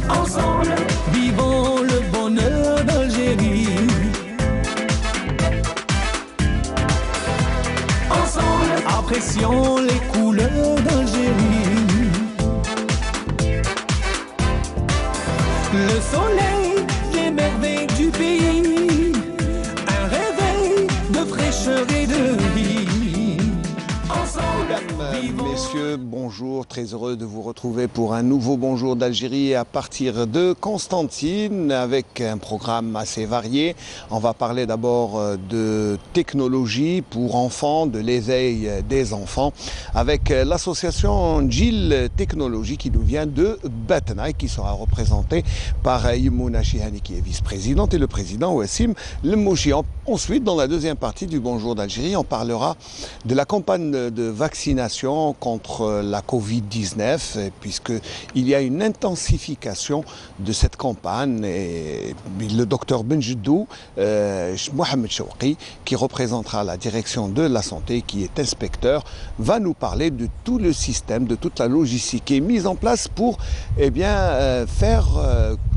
Ensemble, vivons le bonheur d'Algérie. Ensemble, apprécions les couleurs d'Algérie. Le soleil, les merveilles du pays, un réveil de fraîcheur et de vie. Messieurs, bonjour, très heureux de vous retrouver pour un nouveau Bonjour d'Algérie à partir de Constantine avec un programme assez varié. On va parler d'abord de technologie pour enfants, de l'éveil des enfants avec l'association Djil Technologie qui nous vient de Batna et qui sera représentée par Yimouna Chihani qui est vice-présidente et le président Wassim Lemouchi. Ensuite, dans la deuxième partie du Bonjour d'Algérie, on parlera de la campagne de vaccination contre la Covid-19 puisqu'il y a une intensification de cette campagne et le docteur Benjedou Mohamed Chouki qui représentera la direction de la santé qui est inspecteur va nous parler de tout le système, de toute la logistique qui est mise en place pour faire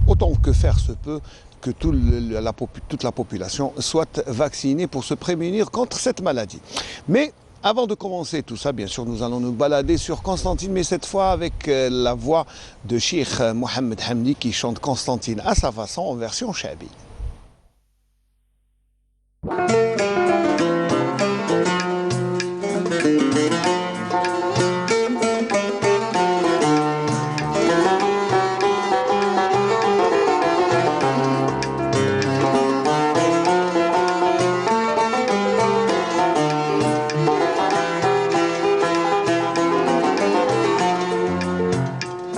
autant que faire se peut que toute la population soit vaccinée pour se prémunir contre cette maladie. Mais avant de commencer tout ça, bien sûr, nous allons nous balader sur Constantine, mais cette fois avec la voix de Cheikh Mohamed Hamdi qui chante Constantine à sa façon en version chabi.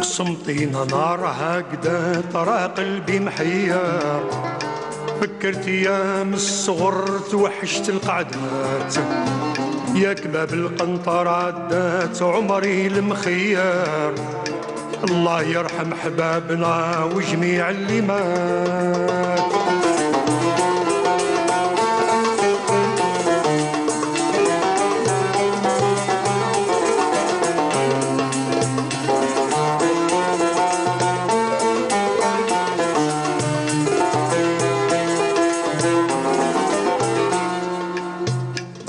قسمطينا نار هكذا ترى قلبي محير فكرت ايام الصغر توحشت القعدات يا كباب القنطرة عدات عمري المخير الله يرحم حبابنا وجميع اللي مات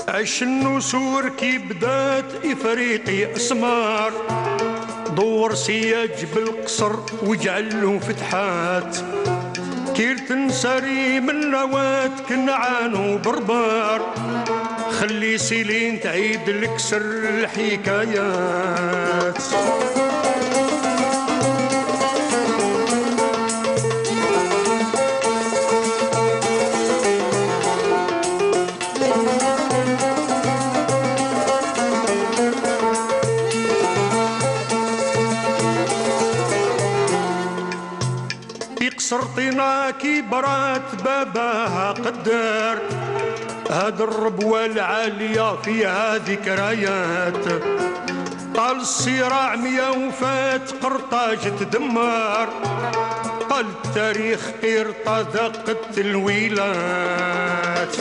عش النسور كي بدات إفريقي أسمار دور سياج بالقصر وجعلو فتحات كير تنسري من نوات كنعان وبربار خلي سيلين تعيد لك سر الحكايات قصرطينا كي برات باباها قدر هاد الربوة العالية فيها ذكريات قال الصراع ميا وفات قرطاج تدمر قال التاريخ ارتزقت الويلات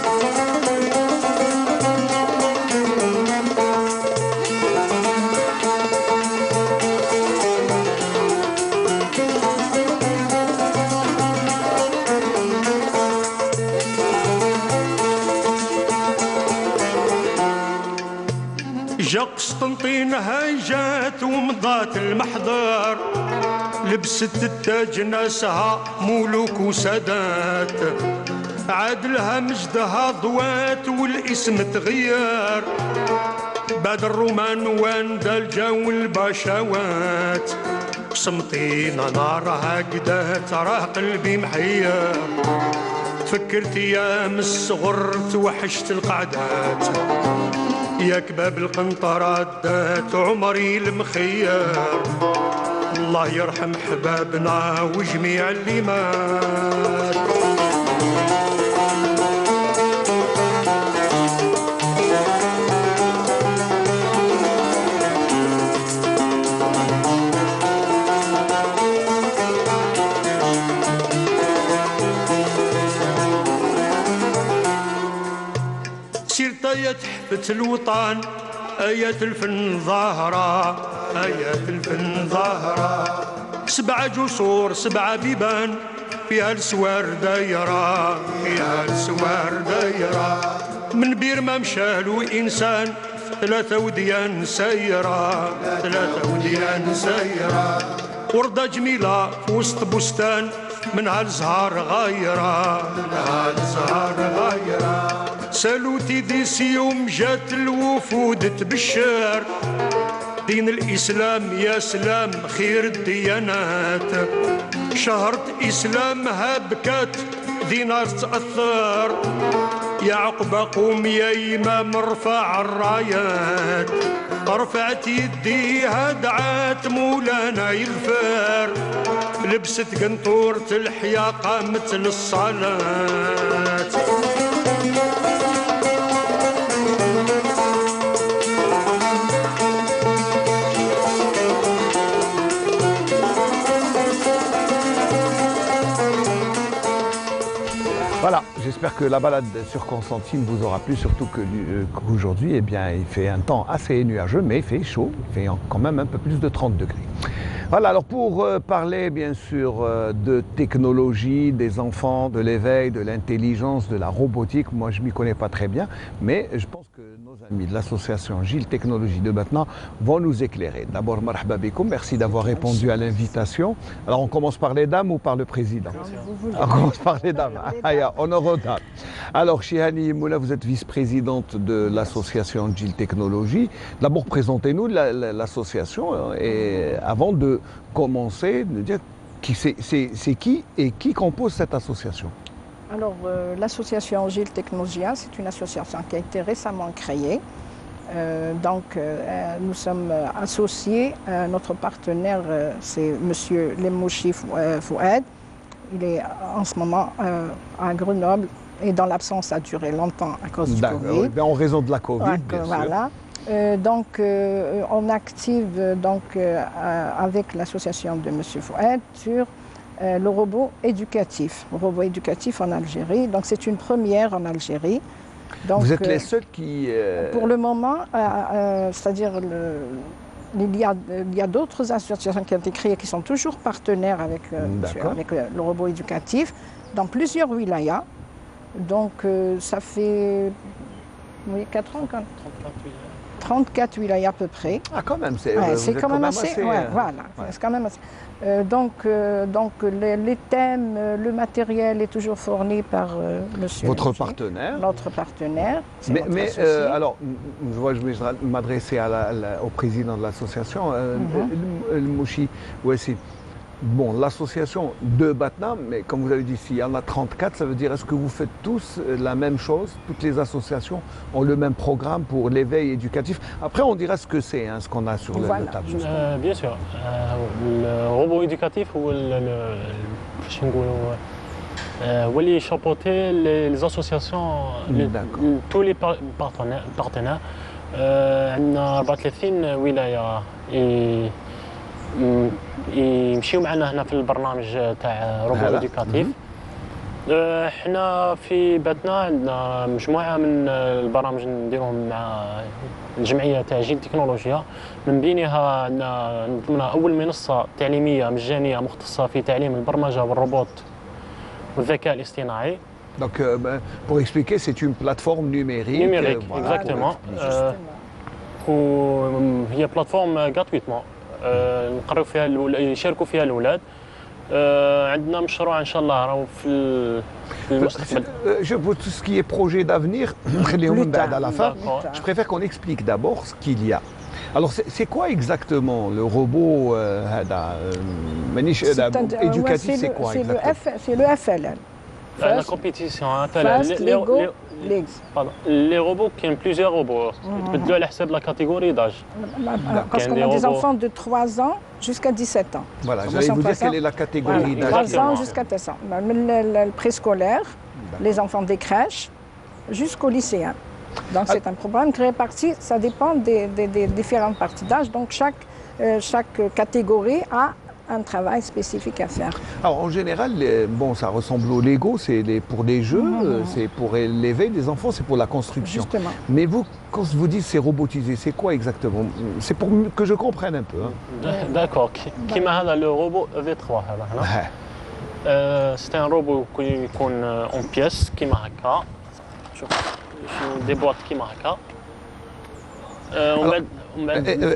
جا قسطنطين هاجات ومضات المحضر لبست التاج ناسها ملوك وسادات عادلها مجدها ضوات والاسم تغير بعد الرومان واندا الجو البشوات قسمطين نار هكذا ترى قلبي محير تفكرت ايام الصغر توحشت القعدات يا كباب القنطرة دات عمري المخير الله يرحم حبابنا وجميع اللي مات سيرت يا تحفة الوطن آيات الفن ظاهرة آيات الفن ظاهرة 7 جسور 7 بيبان فيها السوار دايرة فيها السوار دايرة من بير ما مشالو إنسان 3 وديان سيرة 3 وديان سيرة وردة جميلة في وسط بستان منها الزهار غايرة منها الزهار غايرة سالوتي ديسي يوم جات الوفود تبشر دين الإسلام يا سلام خير الديانات شهرت إسلامها بكات دينار تأثر يا عقبة قوم يا إمام ارفع الرايات رفعت يديها دعات مولانا يغفر لبست قنطورة الحياة قامت للصلاة Voilà, j'espère que la balade sur Constantine vous aura plu, surtout qu'aujourd'hui, eh bien, il fait un temps assez nuageux, mais il fait chaud, il fait quand même un peu plus de 30 degrés. Voilà, alors pour parler bien sûr de technologie, des enfants, de l'éveil, de l'intelligence, de la robotique, moi je ne m'y connais pas très bien, mais je pense que nos amis de l'association Gilles Technologie de maintenant vont nous éclairer. D'abord, marhaba bikoum, merci d'avoir répondu à l'invitation. Alors on commence par les dames ou par le président? On commence par les dames. Honneur aux dames. Alors Chihani Moula, vous êtes vice-présidente de l'association Gilles Technologie. D'abord présentez-nous l'association et avant de commencer, de dire c'est qui et qui compose cette association? Alors, l'association Gilles Technologie, c'est une association qui a été récemment créée. Nous sommes associés. Notre partenaire, c'est M. Lemouchi Fouad. Il est en ce moment à Grenoble et dans l'absence, ça a duré longtemps à cause du Covid. Oui, en raison de la Covid, bien voilà. sûr. On active avec l'association de M. Fouad sur le robot éducatif en Algérie. Donc c'est une première en Algérie. Donc, vous êtes les seuls qui... Pour le moment, c'est-à-dire il y a d'autres associations qui ont été créées qui sont toujours partenaires avec le robot éducatif dans plusieurs wilayas. Donc ça fait 4 ans, 34 wilayas à peu près. Ah quand même, c'est quand même assez. Voilà, c'est quand même assez. Donc les thèmes, le matériel est toujours fourni par monsieur. Votre partenaire. Notre partenaire. Mais alors, je vais m'adresser au président de l'association, Mouchi Ouessi. Bon, l'association de Batna, mais comme vous avez dit, s'il y en a 34, ça veut dire est-ce que vous faites tous la même chose? Toutes les associations ont le même programme pour l'éveil éducatif. Après, on dira ce que c'est, ce qu'on a sur le tableau. Bien sûr. Le robot éducatif ou اللي chapeauter les associations, tous les partenaires. عندنا 34 ولاية يمشيو معنا هنا في البرنامج تاع روبو إدوكاتيف. احنا في باتنا عندنا مجموعة من البرامج نديروهم مع الجمعية تاع جيل تكنولوجيا. من بينها عندنا نظمنا أول منصة تعليمية مجانية مختصة في تعليم البرمجة والروبوت والذكاء الاصطناعي. Donc, pour expliquer, c'est une plateforme numérique. Numérique, exactement. وهي بلاتفورم gratuitement. نقريو فيها يشاركوا فيها الأولاد. عندنا مشروع إن شاء الله راهو في المستقبل. Je veux tout ce qui est projet d'avenir, à la fin. Je préfère qu'on explique d'abord ce qu'il y a. Alors, c'est quoi exactement le robot éducatif? C'est quoi exactement? C'est le FLL. La compétition. Les robots, il y a plusieurs robots. Tu على حسب la catégorie d'âge. Parce qu'on a des enfants de 3 ans jusqu'à 17 ans. Voilà, j'allais vous dire quelle est la catégorie d'âge. 3 ans jusqu'à 17 ans. Le préscolaire, les enfants des crèches, jusqu'aux lycéens. Donc c'est un programme qui est réparti, ça dépend des différentes parties d'âge. Donc chaque catégorie a un travail spécifique à faire. Alors en général, bon, ça ressemble au Lego, c'est pour des jeux, c'est pour élever les enfants, c'est pour la construction. Justement. Mais vous, quand vous dites c'est robotisé, c'est quoi exactement? C'est pour que je comprenne un peu. Hein. D'accord. كيما هذا le robot V3 هذا هنا. C'est un robot qui يكون en pièces كيما هكا. شوف des boîtes كيما هكا.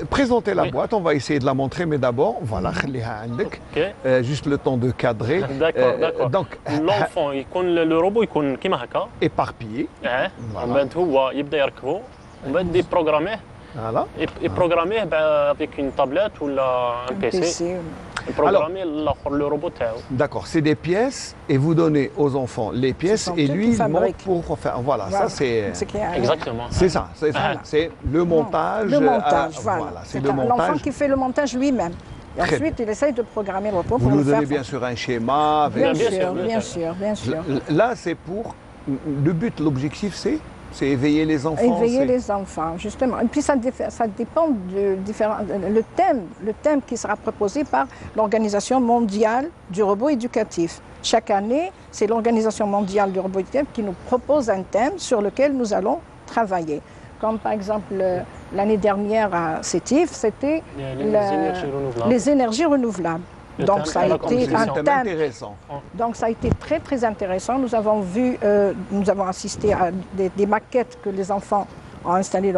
Présentez la boîte, on va essayer de la montrer, mais d'abord, voilà, juste le temps de cadrer. D'accord. Donc, l'enfant, le robot يكون كيما هكا. Éparpillé. ومن بعد هو يبدا يركبه ومن بعد يبروغراميه. Voilà. يبروغراميه avec une tablette ou un PC. Programmer le robot. D'accord, c'est des pièces et vous donnez aux enfants les pièces et lui il monte pour faire. Voilà, ça c'est. Exactement. C'est ça, c'est le montage. Le montage, voilà. C'est le montage. L'enfant qui fait le montage lui-même. Et ensuite, il essaye de programmer le robot pour vous le faire. Vous nous donnez bien sûr un schéma. Bien sûr. Là, c'est pour. Le but, l'objectif, c'est éveiller les enfants. Éveiller les enfants, justement. Et puis ça dépend de différents. Le thème qui sera proposé par l'Organisation mondiale du robot éducatif. Chaque année, c'est l'Organisation mondiale du robot éducatif qui nous propose un thème sur lequel nous allons travailler. Comme par exemple l'année dernière à Sétif, c'était les énergies renouvelables. Donc ça a été un thème intéressant. Donc ça a été très intéressant. Nous avons vu, nous avons assisté à des maquettes que les enfants ont installées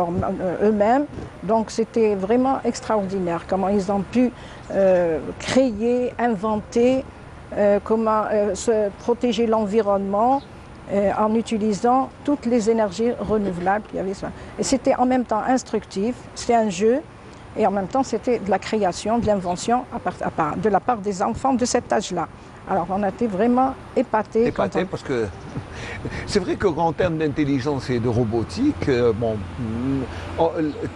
eux-mêmes. Donc c'était vraiment extraordinaire comment ils ont pu créer, inventer, comment se protéger l'environnement en utilisant toutes les énergies renouvelables qu'il y avait. Et c'était en même temps instructif, c'était un jeu. Et en même temps, c'était de la création, de l'invention de la part des enfants de cet âge-là. Alors, on a été vraiment épatés. Parce que c'est vrai qu'en termes d'intelligence et de robotique,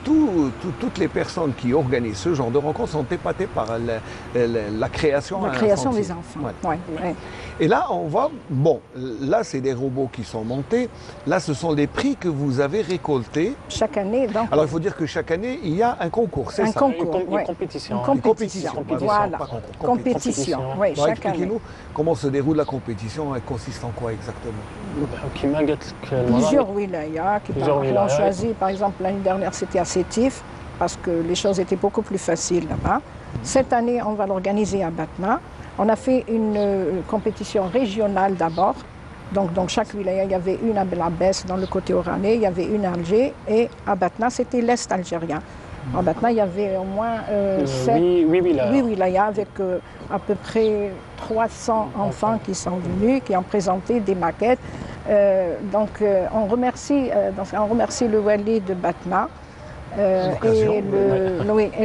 toutes les personnes qui organisent ce genre de rencontres sont épatées par la création. La création des enfants. Ouais. Et là, on voit, là, c'est des robots qui sont montés. Là, ce sont les prix que vous avez récoltés. Chaque année, donc. Alors, il faut dire que chaque année, il y a un concours, c'est ça? Une compétition. Voilà. Compétition, oui, chaque année. Expliquez-nous comment se déroule la compétition, elle consiste en quoi exactement? Plusieurs wilayas qui l'ont choisi. Par exemple, l'année dernière, c'était à Sétif, parce que les choses étaient beaucoup plus faciles là-bas. Cette année, on va l'organiser à Batna. On a fait une compétition régionale d'abord. Donc, chaque wilaya, il y avait une à Belabès dans le côté oranais, il y avait une à Alger, et à Batna, c'était l'Est algérien. À Batna, il y avait au moins 8 wilayas avec à peu près 300 enfants qui sont venus, qui ont présenté des maquettes. On remercie le wali de Batna. Et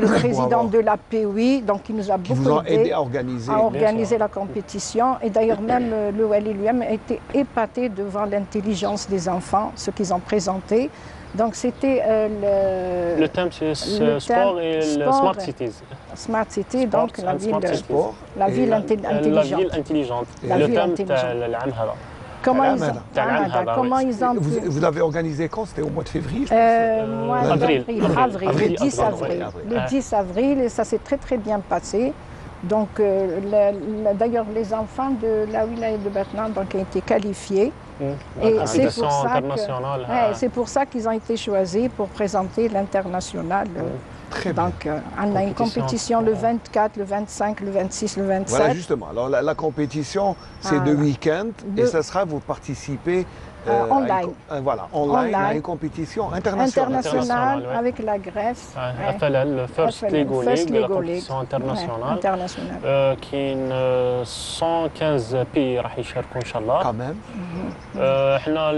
le président de la POI, donc qui nous a beaucoup aidé à organiser la compétition. Et d'ailleurs, même le Wali lui-même a été épaté devant l'intelligence des enfants, ce qu'ils ont présenté. Donc c'était le thème, c'est sport et Smart Cities. Smart City, donc la ville intelligente. La ville intelligente. Le thème, Comment ils ont Vous l'avez organisé quand? C'était au mois de février, je pense. Avril, le 10 avril, et ça s'est très bien passé. Donc, d'ailleurs, les enfants de la wilaya de Batna ont été qualifiés. Et c'est pour ça qu'ils ont été choisis pour présenter l'international. Donc, on a une compétition le 24, le 25, le 26, le 27. Voilà, justement. Alors, la compétition, c'est de week-end et ça sera, vous participez online. Online à une compétition internationale. Avec la Grèce. le First Lego League, la compétition internationale. Qui est 115 pays راح يشاركوا إن شاء الله. Quand même. احنا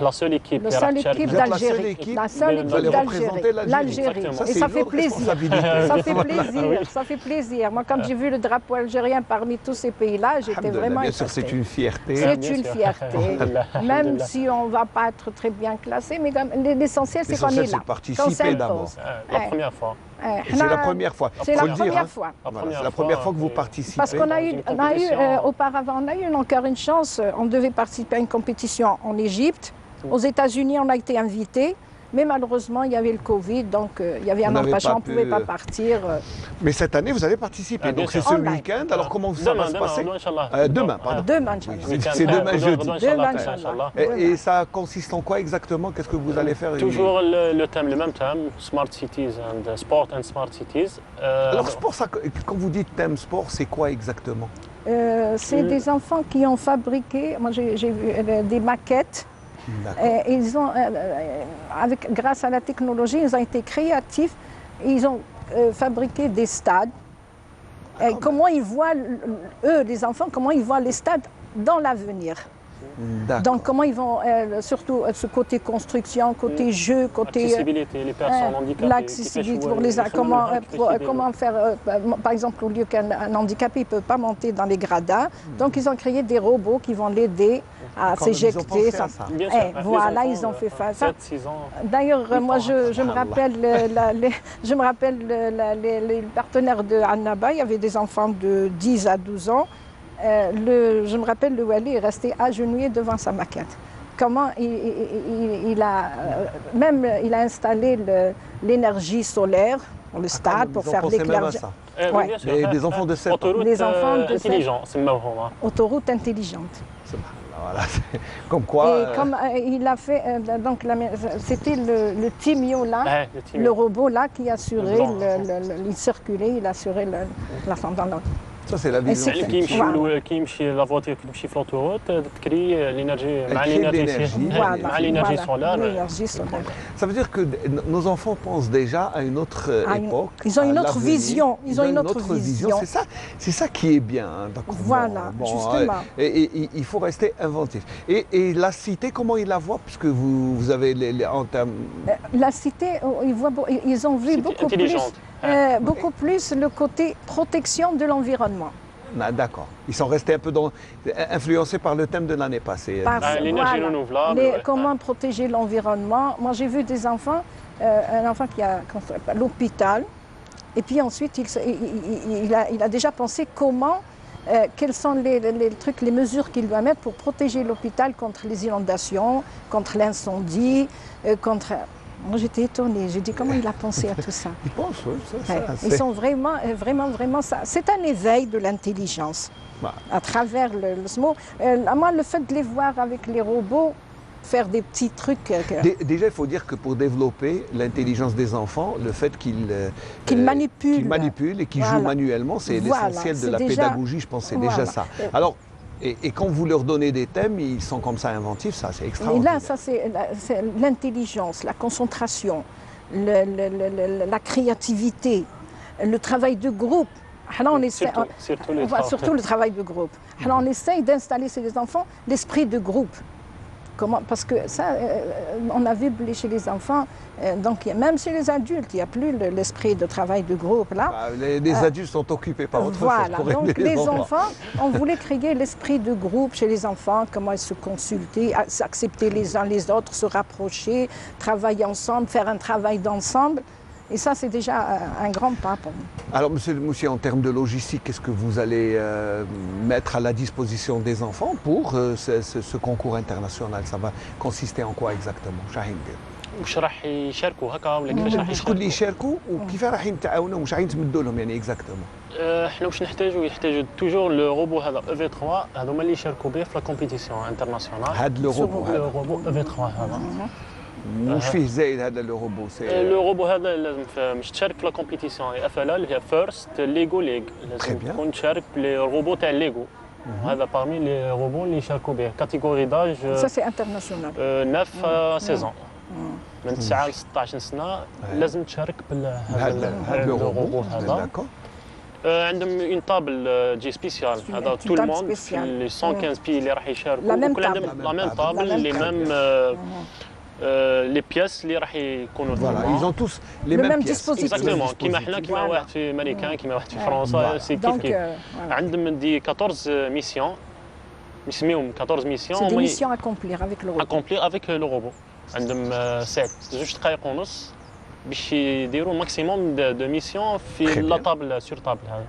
la seule équipe d'Algérie. La seule équipe d'Algérie. L'Algérie. Et ça fait plaisir. Ça fait plaisir. Moi, quand j'ai vu le drapeau algérien parmi tous ces pays-là, j'étais vraiment épatée. Bien sûr, c'est une fierté. C'est une fierté. Même si on ne va pas être très bien classé, mais l'essentiel, c'est qu'on est là. Participer d'abord. La première fois. C'est la première fois. C'est la première fois. C'est la première fois que vous participez. Parce qu'on a eu, auparavant, on a eu encore une chance. On devait participer à une compétition en Égypte. Aux États-Unis, on a été invités. Mais malheureusement, il y avait le Covid, donc il y avait un empêchement, on ne pouvait pas partir. Mais cette année, vous allez participer, donc c'est ce week-end. Alors comment ça va se passer? Demain, pardon. Demain, c'est demain jeudi. Demain, et ça consiste en quoi exactement? Qu'est-ce que vous allez faire? Toujours le thème, le même thème, Smart Cities and Sport and Smart Cities. Alors sport, ça, quand vous dites thème sport, c'est quoi exactement? C'est des enfants qui ont fabriqué, moi j'ai vu des maquettes. Ils ont, grâce à la technologie, ils ont été créatifs. Ils ont fabriqué des stades. Et comment ils voient, eux, les enfants, comment ils voient les stades dans l'avenir. Donc comment ils vont, surtout ce côté construction, côté jeu, côté... L'accessibilité, les personnes handicapées. L'accessibilité, comment faire, par exemple, au lieu qu'un handicapé ne peut pas monter dans les gradins, donc ils ont créé des robots qui vont l'aider à s'éjecter. Voilà, ils ont fait ça. D'ailleurs, moi, je me rappelle les partenaires de Annaba, il y avait des enfants de 10 à 12 ans. Je me rappelle, le Wali est resté agenouillé devant sa maquette. Comment il a installé l'énergie solaire dans le stade pour faire l'éclairage. Des enfants de 7 ans. Des enfants de 7 ans. Autoroute intelligente. Voilà, comme quoi. Et comme il a fait, donc c'était le Timio là, le robot là qui assurait, il circulait, il assurait l'ascendant. Ça, c'est la vision. La voiture qui marche sur l'autoroute, crée l'énergie, l'énergie solaire. Ça veut dire que nos enfants pensent déjà à une autre époque. Ils ont une autre vision. Ils ont une autre vision. C'est ça qui est bien. Voilà, justement. Et il faut rester inventif. Et la cité, comment ils la voient, puisque vous avez en termes... La cité, ils ont vu beaucoup plus le côté protection de l'environnement. D'accord. Ils sont restés un peu influencés par le thème de l'année passée. L'énergie renouvelable. Comment protéger l'environnement. Moi, j'ai vu des enfants, un enfant qui a construit l'hôpital, et puis ensuite, il a déjà pensé quelles sont les mesures qu'il doit mettre pour protéger l'hôpital contre les inondations, contre l'incendie, contre... Moi, j'étais étonnée. J'ai dit, comment il a pensé à tout ça? Ils pensent, oui. Ils sont vraiment ça. C'est un éveil de l'intelligence à travers le mot. Moi, le fait de les voir avec les robots, faire des petits trucs... Déjà, il faut dire que pour développer l'intelligence des enfants, le fait qu'ils manipulent et qu'ils jouent manuellement, c'est l'essentiel de la pédagogie, je pense, c'est déjà ça. Alors, et quand vous leur donnez des thèmes, ils sont comme ça inventifs, ça c'est extraordinaire. Et là, ça c'est l'intelligence, la concentration, la créativité, le travail de groupe. Surtout le travail de groupe. Alors on essaye d'installer chez les enfants l'esprit de groupe. Parce que ça, on a vu chez les enfants, donc même chez les adultes, il n'y a plus l'esprit de travail de groupe là. Les adultes sont occupés par autre chose. Voilà, donc les enfants, on voulait créer l'esprit de groupe chez les enfants, comment ils se consulter, s'accepter les uns les autres, se rapprocher, travailler ensemble, faire un travail d'ensemble. Et ça, c'est déjà un grand pas pour nous. Alors, Monsieur le Moussi, en termes de logistique, qu'est-ce que vous allez mettre à la disposition des enfants pour ce concours international? Ça va consister en quoi exactement? واش راح يشاركوا هكا ولا كيفاش راح شكون اللي يشاركوا وكيف راح يتعاونوا واش راح تمدوا لهم يعني اكزاكتومون؟ احنا واش يحتاجوا توجور لو روبو هذا اف 3 هذوما اللي يشاركوا به في لا كومبيتيسيون انترناسيونال. هذا لو روبو اف 3 هذا واش فيه زايد هذا لو روبو؟ لو روبو هذا لازم باش تشارك في لا كومبيتيسيون اف ال اللي هي فيرست ليغو ليغ لازم تكون تشارك بلي روبو تاع ليغو. هذا parmi les robots اللي يشاركوا به كاتيجوري داج. Ça c'est international. 9 à 16 ans. من 9 ل 16 سنه لازم تشارك بهذا الروبو هذا. عندهم اون طابل جي سبيسيال هذا تو الموند في لي 115 بي اللي راح يشاركوا وكل عندهم لا ميم طابل لي ميم لي بياس اللي راح يكونوا فوالا ils ont tous les mêmes pièces اكزاكتومون كيما حنا كيما واحد في امريكان كيما واحد في فرنسا سي كيف عندهم دي 14 ميسيون نسميهم 14 ميسيون سي دي ميسيون اكومبلير افيك لو روبو عندهم ساعات 2 دقائق ونص باش يديروا ماكسيموم دو ميسيون في لا طابل سور طابل هذا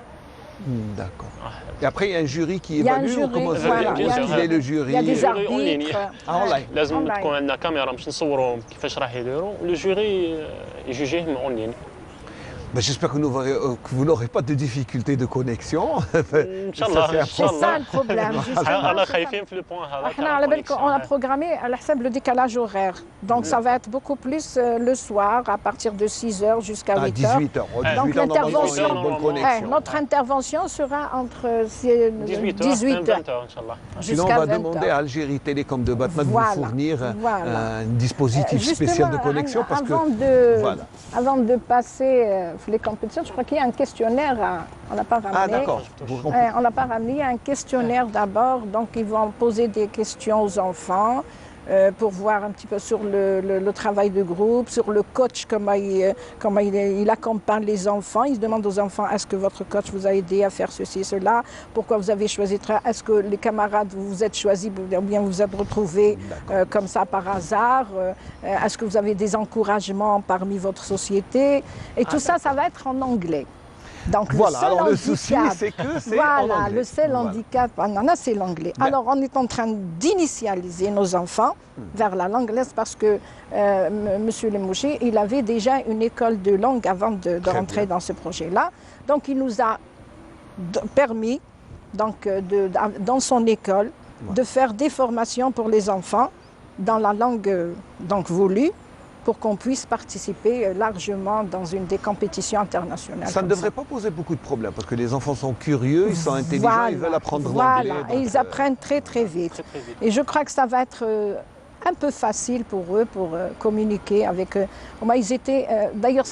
D'accord. Et après, il y a un jury qui Il y a un évalue ou jury, comment ça voilà, il y a un Qui est le jury? Il y a des jury en ligne. arbitres. Ah, en ligne. لازم Online. تكون عندنا كاميرا باش نصوروا كيفاش راح يديروا لو جوري يجوجيهم اون لين. Ben, j'espère que vous n'aurez pas de difficultés de connexion. ان شاء الله ان شاء C'est ça الله. le problème. justement. انا خايفين في لو بوان هذا. احنا على بالك on a programmé à حساب le décalage horaire. Donc ça va être beaucoup plus le soir à partir de 6h jusqu'à 8h. À 18h. Donc l'intervention, bonne connexion. notre intervention sera entre 18h 18h 20h ان شاء الله. Sinon, on jusqu'à va 20h. demander à Algérie Télécom de Batman de vous Voilà, fournir voilà. un dispositif spécial de connexion parce que voilà. Avant de passer les compétitions, je crois qu'il y a un questionnaire, on n'a pas ramené. Ah d'accord. On n'a pas ramené, il y a un questionnaire d'abord, donc ils vont poser des questions aux enfants pour voir un petit peu sur le travail de groupe, sur le coach, comment il accompagne les enfants. Il demande aux enfants, est-ce que votre coach vous a aidé à faire ceci, cela? Pourquoi vous avez choisi de Est-ce que les camarades, vous vous êtes choisis ou bien vous vous êtes retrouvés comme ça par hasard? Est-ce que vous avez des encouragements parmi votre société? Et tout ça, ça va être en anglais. Donc, Voilà, le seul alors le handicap, souci, c'est que c'est en voilà, anglais. le seul Voilà. handicap, c'est l'anglais. Ben. Alors, on est en train d'initialiser nos enfants vers la langue anglaise parce que Monsieur Lemouché, il avait déjà une école de langue avant de rentrer dans ce projet-là. Donc, il nous a permis, donc, dans son école, de faire des formations pour les enfants dans la langue donc, voulue, pour qu'on puisse participer largement dans des compétitions internationales. Ça ne devrait pas poser beaucoup de problèmes parce que les enfants sont curieux, ils sont intelligents, ils veulent apprendre l'anglais. Voilà, et donc, ils apprennent très très vite. Très, très vite. Et je crois que ça va être un peu facile pour eux pour communiquer avec eux. Moi, d'ailleurs,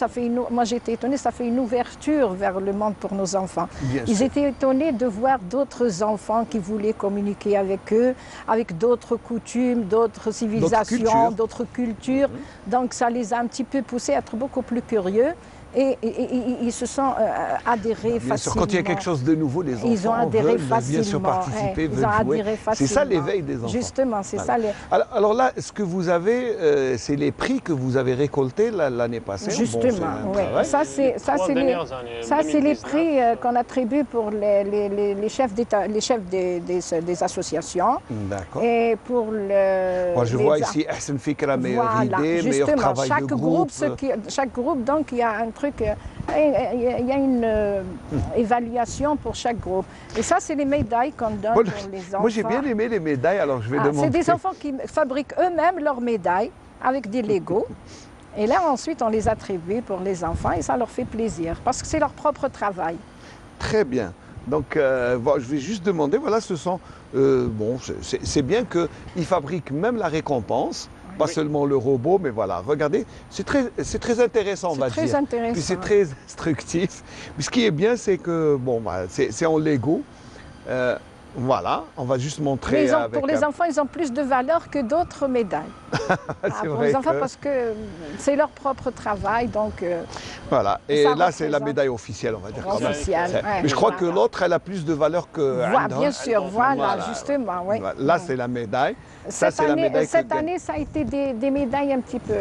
moi j'ai été étonnée, ça fait une ouverture vers le monde pour nos enfants. Bien Ils sûr. étaient étonnés de voir d'autres enfants qui voulaient communiquer avec eux, avec d'autres coutumes, d'autres civilisations, d'autres cultures. Donc ça les a un petit peu poussés à être beaucoup plus curieux. Et ils se sont adhérés Bien sûr, facilement. quand il y a quelque chose de nouveau, les enfants Ils ont adhéré veulent facilement. bien sûr participer, Ils ont veulent jouer. adhéré C'est ça facilement. l'éveil des enfants. Justement, c'est ça. Alors là, ce que vous avez, c'est les prix que vous avez récoltés l'année passée. Justement, Bon, oui. travail. Ça, c'est les prix qu'on attribue pour les chefs d'État, les chefs des associations. D'accord. Et pour le. Moi, je vois ici Ahsen Fikra, meilleure idée, meilleur justement, travail de groupe. chaque groupe, donc, il y a un truc. Il y a une évaluation pour chaque groupe. Et ça, c'est les médailles qu'on donne Moi, pour les enfants. Moi, j'ai bien aimé les médailles, alors je vais demander. C'est des enfants qui fabriquent eux-mêmes leurs médailles avec des Legos. Et là, ensuite, on les attribue pour les enfants et ça leur fait plaisir parce que c'est leur propre travail. Très bien. Donc, bon, je vais juste demander, voilà, ce sont... bon, c'est bien qu'ils fabriquent même la récompense, pas seulement le robot, mais voilà, regardez, c'est très intéressant, on va dire. C'est très intéressant. Puis c'est très instructif. Puis ce qui est bien, c'est que, bon, bah, c'est en Lego. Voilà, on va juste montrer. Pour les enfants, ils ont plus de valeur que d'autres médailles. C'est pour vrai les enfants, que- parce que c'est leur propre travail, donc Voilà, et ça là, c'est la représente- médaille officielle, on va dire. quand même. officiel. C'est- ouais, Mais je crois que voilà. l'autre, elle a plus de valeur que. Bien sûr, voilà, justement, oui. Là, c'est la médaille. Ça, c'est la médaille que Cette gagne. année, ça a été des médailles un petit peu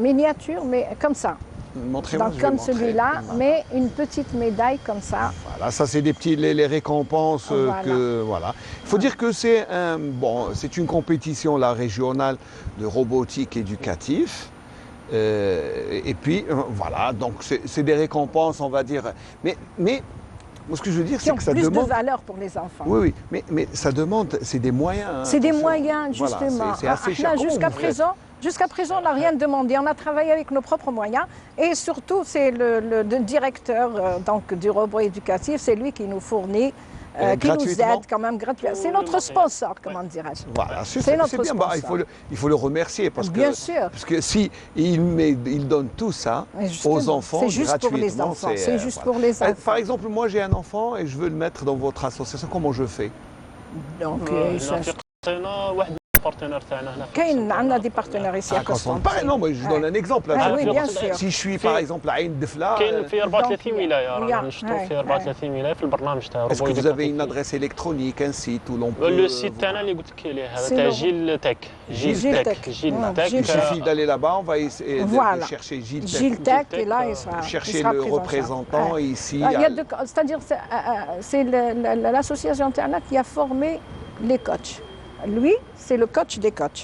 miniatures, mais comme ça. Montrez-moi, Donc, je vais comme montrer. celui-là, Voilà. mais une petite médaille comme ça. Voilà, ça c'est des petits les récompenses Voilà. que voilà. Il faut dire que c'est c'est une compétition là régionale de robotique éducatif. Et puis voilà, donc c'est des récompenses, on va dire. Mais moi, ce que je veux dire, Qui c'est ont que ça plus demande. de valeur pour les enfants. Oui, mais ça demande, c'est des moyens. hein, C'est des attention. moyens, Voilà, justement. c'est assez cher. Là, Comment jusqu'à présent, on n'a rien demandé. On a travaillé avec nos propres moyens. Et surtout, c'est le directeur donc, du robot éducatif, c'est lui qui nous fournit, qui nous gratuitement aide quand même gratuitement. C'est notre sponsor, comment dirais-je. Voilà, C'est notre bien. Bah, sponsor. il faut le remercier parce Bien que sûr. parce que si il donne tout ça Et justement, aux enfants c'est juste pour les gratuitement, enfants, c'est juste pour les Par enfants. exemple, moi j'ai un enfant et je veux le mettre dans votre association. Comment je fais? Donc, هنا في قصينا واحد بارتنير تاعنا هنا في كاين قسنطينة. عندنا دي بارتنير ici à Pareil, non, moi je donne un exemple. Ah Là, oui, bien sûr. Si je suis par exemple à Ain Defla, كاين في 34 Donc, ولايه رانا نشطوا هاي، في هاي. 34 ولايه في البرنامج تاع est-ce que روبو vous avez une إيدوكاتيف. adresse électronique, un site où l'on peut. لو سيت تاعنا اللي قلت لك عليه هذا C'est تاع le- جيل تك Gilles جيل تك Tech. جيل Gilles تك Il Tech. suffit d'aller là-bas, on va essayer de Voilà. chercher Gilles Tech. Gilles Tech, et là, Tech, il sera, Chercher il sera le pris en charge. représentant Ouais. ici. Il y a c'est-à-dire, c'est l'association Internet qui a formé les coachs. Lui, c'est le coach des coachs.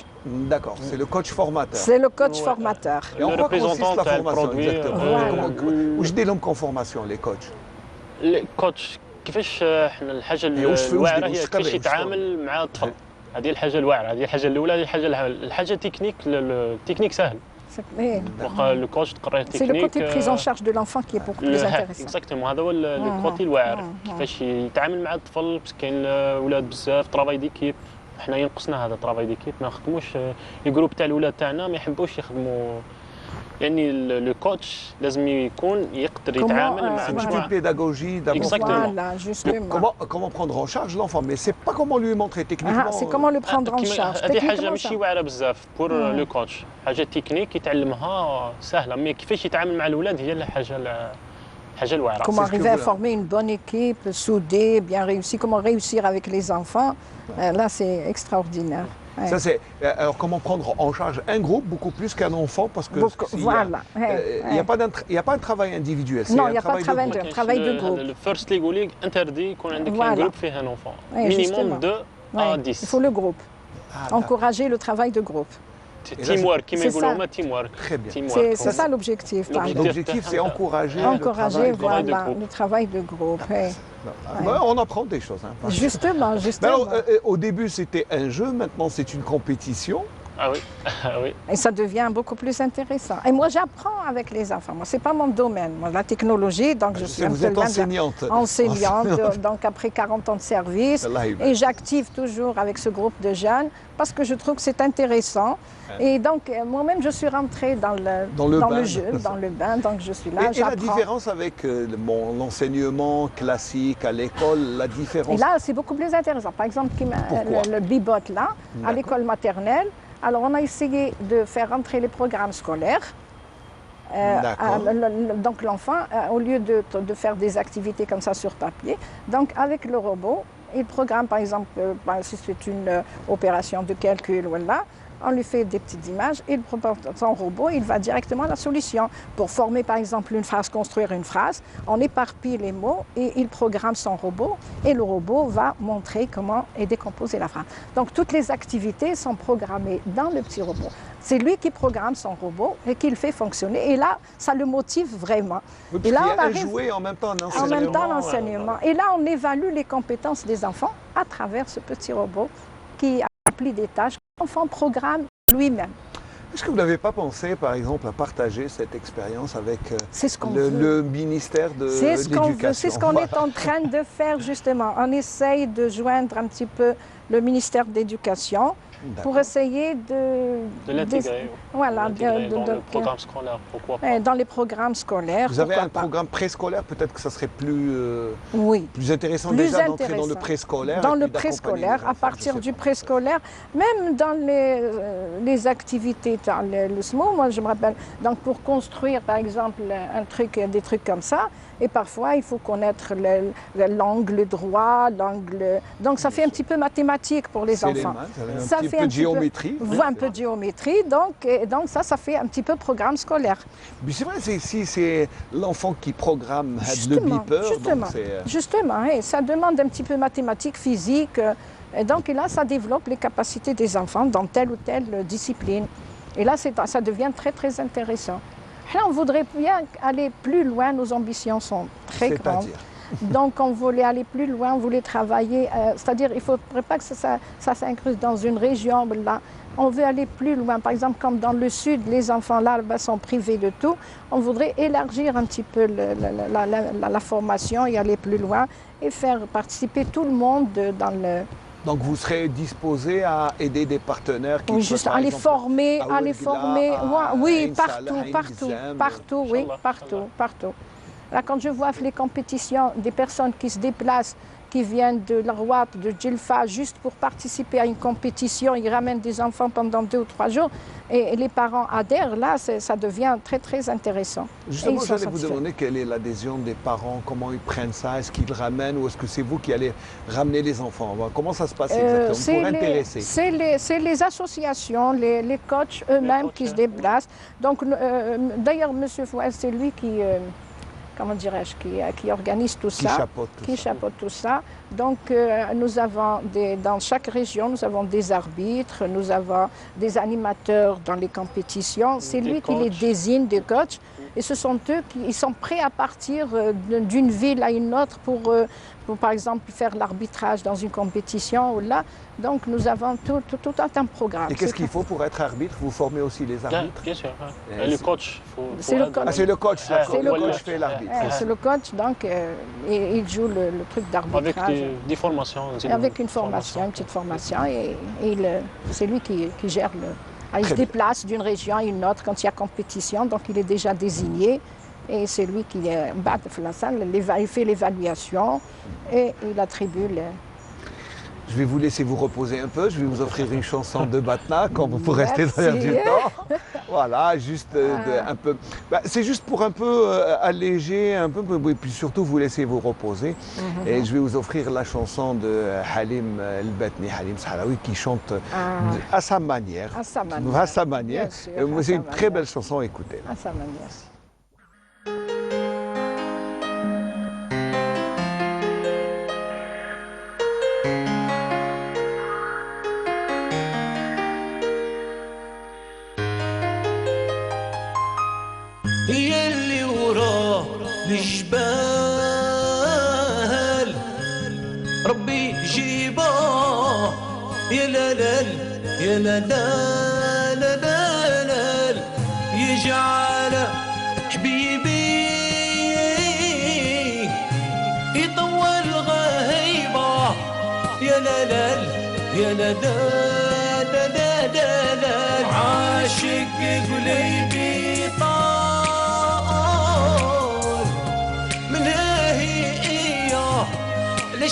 D'accord, c'est le coach formateur. C'est le coach Ouais. formateur. Et en Le quoi consiste représentant la تاع formation البرودوي exactement Où je dis l'homme qu'en formation, les coachs. الكوتش كيفاش احنا الحاجه واش في- الواعره واش هي قبل- كيفاش يتعامل مع الطفل. هذه الحاجه الواعره، هذه الحاجه الاولى، هذه الحاجه تكنيك. التكنيك سهل، Oui. لو كوتش تقرا C'est le التكنيك. côté prise en charge de l'enfant qui est beaucoup plus intéressant. اكزاكتومون هذا هو الكوتي الواعر، كيفاش يتعامل مع الطفل. بس كاين اولاد بزاف ترافاي ديكيب، حنا ينقصنا هذا ترافاي ديكيب، ما نخدموش الجروب تاع الاولاد تاعنا، ما يحبوش يخدموا. يعني لو كوتش لازم يكون يقدر يتعامل مع C'est une مجموعه. petite pédagogie d'abord. Exactement. Voilà, justement. Comment prendre en charge l'enfant, mais c'est pas comment lui montrer techniquement. Ah, c'est comment le prendre en charge. هذه حاجه Techniquement, ماشي ça. واعره بزاف بور لو كوتش، حاجه تكنيك يتعلمها سهله، مي كيفاش يتعامل مع الاولاد هي الحاجه الواعره. Comment C'est ce que arriver à vous- former une bonne équipe, soudée, bien réussie, comment réussir avec les enfants. Là, c'est extraordinaire. Ouais. Ça, c'est, alors, comment prendre en charge un groupe beaucoup plus qu'un enfant, parce que Voilà. il n'y a pas un travail individuel. Non, il n'y a pas de travail groupe. de travail de groupe. الفيرست اللي يقول لك انتردي يكون عندك Voilà. ان جروب فيه ان انفون Ouais, مينيموم justement. 2 à Ouais, 10. Il faut le groupe. Ah, Encourager le travail de groupe. تيم وورك كيما C'est يقولوا ça. هما تيم وورك. Très bien. C'est ça l'objectif. par exemple. L'objectif, c'est encourager, Encourager le travail. de voilà, groupe. le travail de groupe. ouais. Ouais, on apprend des choses. Hein. Justement, Mais justement. alors, au début, c'était un jeu, maintenant, c'est une compétition. Ah oui, ah oui. Et ça devient beaucoup plus intéressant. Et moi, j'apprends avec les enfants. Moi, c'est pas mon domaine. Moi, la technologie, donc je suis un Vous peu êtes loin de la- enseignante. enseignante, donc après 40 ans de service. Allah يبارك. Et j'active toujours avec ce groupe de jeunes parce que je trouve que c'est intéressant. Et donc, moi-même, je suis rentrée dans le le bain. jeu, dans le bain. Donc, je suis là, Et la j'apprends. différence avec l'enseignement classique à l'école, la différence. Et là, c'est beaucoup plus intéressant. Par exemple, Pourquoi le bibot là, à l'école maternelle, alors on a essayé de faire rentrer les programmes scolaires. D'accord. Donc l'enfant, au lieu de faire des activités comme ça sur papier, donc avec le robot, il programme par exemple, si c'est une opération de calcul, voilà, on lui fait des petites images, il propose son robot, il va directement à la solution. Pour former par exemple une phrase, construire une phrase, on éparpille les mots et il programme son robot et le robot va montrer comment et décomposer la phrase. Donc toutes les activités sont programmées dans le petit robot. C'est lui qui programme son robot et qui le fait fonctionner. Et là, ça le motive vraiment. Oui, Et là, parce qu'il y a on un arrive- jouet en même temps un En enseignement. même temps, l'enseignement. Et là, on évalue les compétences des enfants à travers ce petit robot qui accomplit des tâches que l'enfant programme lui-même. Est-ce que vous n'avez pas pensé, par exemple, à partager cette expérience avec C'est ce qu'on le veut. ministère de C'est ce qu'on veut, l'Éducation? c'est ce qu'on est en train de faire justement. On essaye de joindre un petit peu le ministère de l'Éducation pour essayer De l'intégrer. Voilà, L'intégrer dans le programme scolaire, pourquoi pas. dans les programmes scolaires. Vous avez pourquoi un pas. programme préscolaire, peut-être que ça serait plus, Oui. plus intéressant Plus déjà d'entrer dans le intéressant. préscolaire. Dans et le puis d'accompagner préscolaire, les à enfants, partir je sais du pas. préscolaire, même dans les activités, dans le SMO, moi je me rappelle, donc pour construire par exemple un truc, des trucs comme ça, et parfois il faut connaître l'angle droit, l'angle... Donc ça fait un petit peu mathématique pour les C'est les enfants. maths, Ça un petit fait peu un de petit peu- géométrie. Voilà, un peu de géométrie, donc ça fait un petit peu programme scolaire. Mais c'est vrai, si c'est l'enfant qui programme le Justement, beeper, justement, donc c'est... justement, et ça demande un petit peu mathématiques, physique, et donc là, ça développe les capacités des enfants dans telle ou telle discipline. Et là, ça devient très, très intéressant. Là, on voudrait bien aller plus loin, nos ambitions sont très grandes. C'est-à-dire Donc, on voulait aller plus loin, on voulait travailler, c'est-à-dire, il ne faudrait pas que ça s'incruste dans une région, là. On veut aller plus loin. Par exemple, comme dans le sud, les enfants là sont privés de tout. On voudrait élargir un petit peu la formation et aller plus loin et faire participer tout le monde dans le... Donc vous serez disposé à aider des partenaires qui Oui, peuvent, juste par à les exemple, former, à à les Ouelgla, former. à Oui, Ain Salah, partout, à partout, Inzam, partout, oui, Inch'Allah, partout, partout. Là, quand je vois les compétitions, des personnes qui se déplacent, qui viennent de l'Arwat, de Djelfa, juste pour participer à une compétition. Ils ramènent des enfants pendant 2 ou 3 jours et les parents adhèrent. Là, ça devient très, très intéressant. Justement, j'allais vous demander quelle est l'adhésion des parents, comment ils prennent ça, est-ce qu'ils ramènent ou est-ce que c'est vous qui allez ramener les enfants? Comment ça se passe exactement pour intéresser? C'est les associations, les coachs eux-mêmes qui se déplacent. Donc, d'ailleurs, M. Fouad, c'est lui qui, comment dirais-je, qui organise tout ça, qui chapeaute tout ça. Donc, nous avons dans chaque région, nous avons des arbitres, nous avons des animateurs dans les compétitions. C'est lui qui les désigne, des coachs. Et ce sont eux qui sont prêts à partir d'une ville à une autre pour, par exemple, faire l'arbitrage dans une compétition ou là. Donc, nous avons tout un programme. Et qu'est-ce qu'il faut pour être arbitre? Vous formez aussi les arbitres? Bien sûr. Le coach. C'est le coach. Ah, c'est le coach, c'est le coach fait l'arbitre. C'est le coach, donc il joue le truc d'arbitrage. Avec des formations. Avec une formation, une petite formation. Et c'est lui qui gère le... Il se déplace d'une région à une autre quand il y a compétition, donc il est déjà désigné. Et c'est lui qui bat la salle, il fait l'évaluation et il attribue les... Je vais vous laisser vous reposer un peu. Je vais vous offrir une chanson de Batna quand vous pourrez rester dans l'air du temps. Voilà, juste un peu. C'est juste pour un peu alléger un peu, et puis surtout vous laisser vous reposer. Et je vais vous offrir la chanson de Halim El-Batni, Halim Sahraoui, qui chante à sa manière. À sa manière. C'est une très belle chanson, écoutez. À sa manière. يلي وراه الجبال ربي يجيبه يا لا لا يا لا لا لا لا لا يجعل حبيبي يطول غيبه يا لا لا يا لا لا لا لا لا عاشق قلبي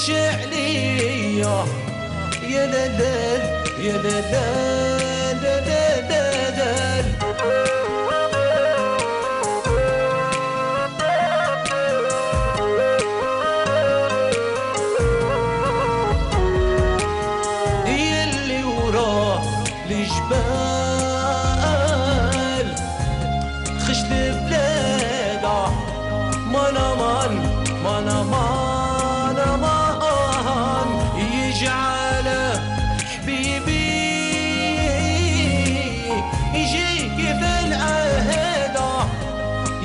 شعلية يا لا لا يا لا لا لا لا لا يلي وراه الجبال خشت بلاده مانا مان مانا مان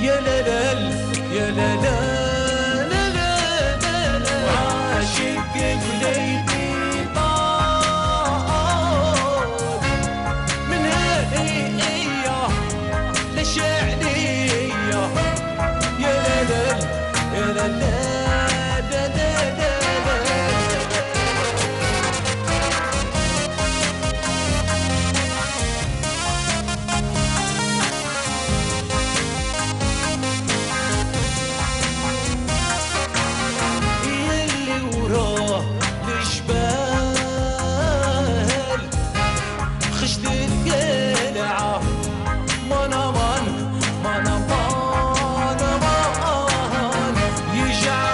يا لا لا يا لا لا لا لا لا عاشق قلبي طال من هي لشعلية يا لا لا يا لا لا يجعل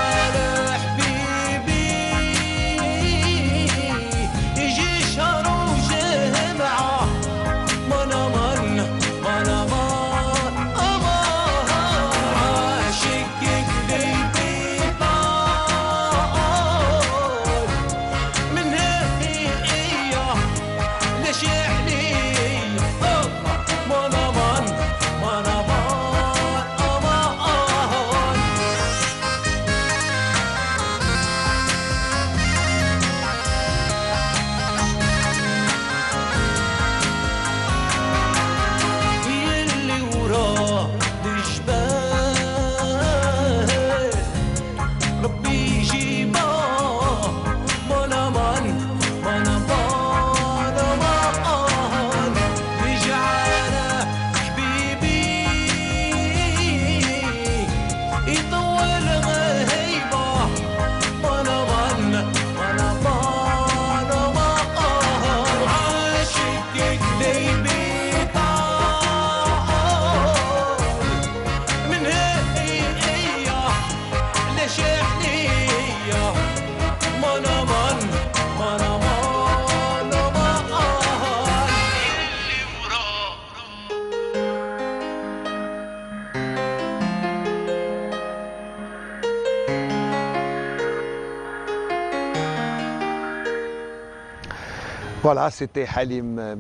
Voilà, c'était Halim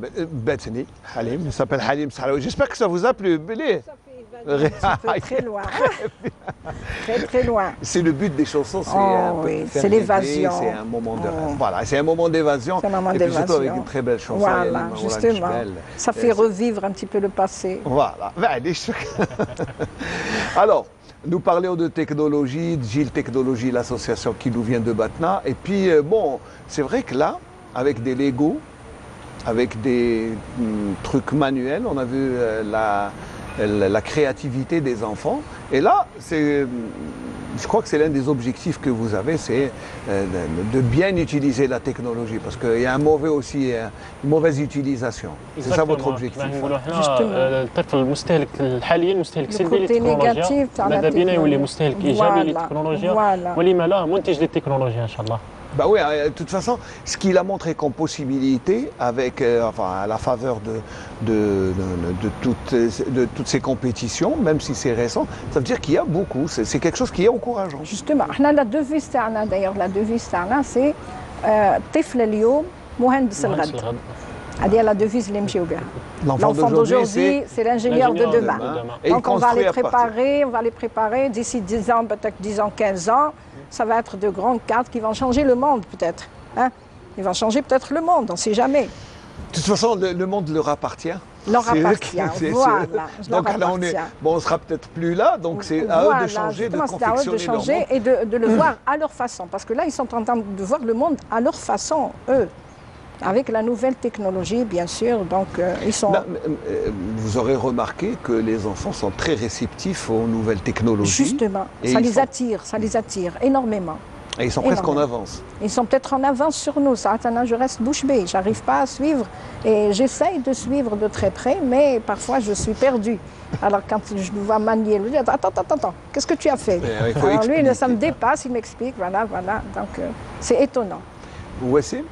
Betni. Halim, il s'appelle Halim Sahraoui. J'espère que ça vous a plu. Très loin. Très loin. C'est le but des chansons, c'est l'évasion. C'est un moment de voilà, c'est un moment d'évasion. Et puis surtout avec une très belle chanson. Voilà, justement. Ça fait revivre un petit peu le passé. Voilà. Alors, nous parlions de technologie, de Gilles Technologie, l'association qui nous vient de Batna. Et puis, bon, c'est vrai que là, avec des Lego, avec des trucs manuels, on a vu la créativité des enfants. Et là, je crois que c'est l'un des objectifs que vous avez, c'est de bien utiliser la technologie, parce qu'il y a une mauvaise utilisation. C'est ça votre objectif. الطفل المستهلك حاليا مستهلك سلبي للتكنولوجيا ماذا بينا يولي مستهلك ايجابي للتكنولوجيا ولما لا منتج للتكنولوجيا ان شاء الله. Bah oui, de toute façon, ce qu'il a montré comme possibilité, avec, à la faveur de toutes ces compétitions, même si c'est récent, ça veut dire qu'il y a beaucoup. C'est quelque chose qui est encourageant. Justement, la devise تاعنا d'ailleurs, la devise تاعنا c'est طفل اليوم مهندس الغد. C'est la devise اللي نمشيو بها. L'enfant d'aujourd'hui, c'est l'ingénieur de demain. Donc on va les préparer d'ici 10 ans, peut-être 10 ans, 15 ans. Ça va être de grands cadres qui vont changer le monde, peut-être. Hein? Ils vont changer peut-être le monde, on ne sait jamais. De toute façon, le monde leur appartient. Leur appartient, voilà. Donc là, on ne sera peut-être plus là, donc c'est à eux de changer, de confectionner de changer et de le voir à leur façon. Parce que là, ils sont en train de voir le monde à leur façon, eux. Avec la nouvelle technologie, bien sûr, donc ils sont... Vous aurez remarqué que les enfants sont très réceptifs aux nouvelles technologies. Justement, ça les attire énormément. Et ils sont presque en avance. Ils sont peut-être en avance sur nous. Ça, je reste bouche bée, j'arrive pas à suivre. Et j'essaye de suivre de très près, mais parfois je suis perdue. Alors quand je vois manier, je dis attends, qu'est-ce que tu as fait? Alors lui, ça me dépasse, il m'explique, voilà. Donc c'est étonnant. Wassim?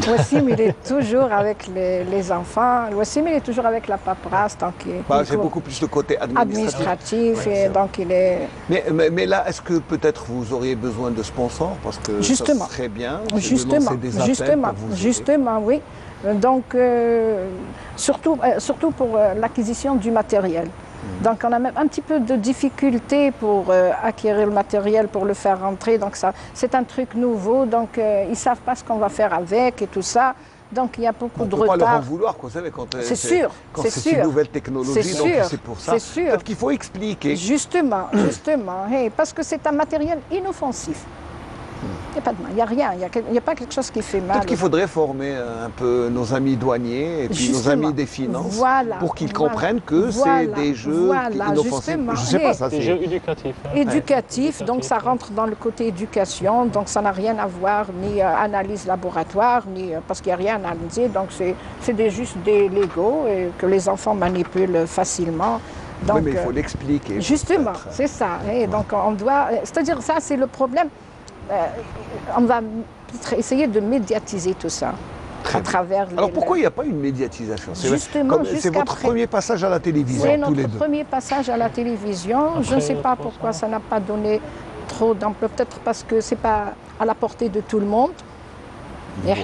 Wassim, il est toujours avec les enfants. Wassim, il est toujours avec la paperasse. C'est beaucoup plus le côté administratif. Et donc il est... Mais là, est-ce que peut-être vous auriez besoin de sponsors? Parce que justement, ça serait bien justement, oui. Donc, surtout pour l'acquisition du matériel. Donc on a même un petit peu de difficulté pour acquérir le matériel, pour le faire rentrer. Donc ça, c'est un truc nouveau, donc ils ne savent pas ce qu'on va faire avec et tout ça. Donc il y a beaucoup de retard. On ne peut pas leur en vouloir, vous savez, quand c'est une nouvelle technologie, donc c'est pour ça. Peut-être qu'il faut expliquer. Justement, parce que c'est un matériel inoffensif. Il n'y a rien, il n'y a pas quelque chose qui fait mal. Peut-être qu'il faudrait former un peu nos amis douaniers et puis nos amis des finances pour qu'ils comprennent que c'est des jeux inoffensifs. Je ne sais pas, ça c'est... Des jeux éducatifs. Éducatifs, donc ça rentre dans le côté éducation, donc ça n'a rien à voir ni analyse laboratoire, ni parce qu'il n'y a rien à analyser, donc c'est juste des Lego que les enfants manipulent facilement. Donc, oui, mais il faut l'expliquer. Justement, c'est ça. Et donc on doit... C'est-à-dire ça, c'est le problème. On va essayer de médiatiser tout ça à travers les... Alors pourquoi il n'y a pas une médiatisation? C'est votre premier passage à la télévision, tous les deux. C'est notre premier passage à la télévision. Je ne sais pas pourquoi ça n'a pas donné trop d'ampleur. Peut-être parce que ce n'est pas à la portée de tout le monde. Et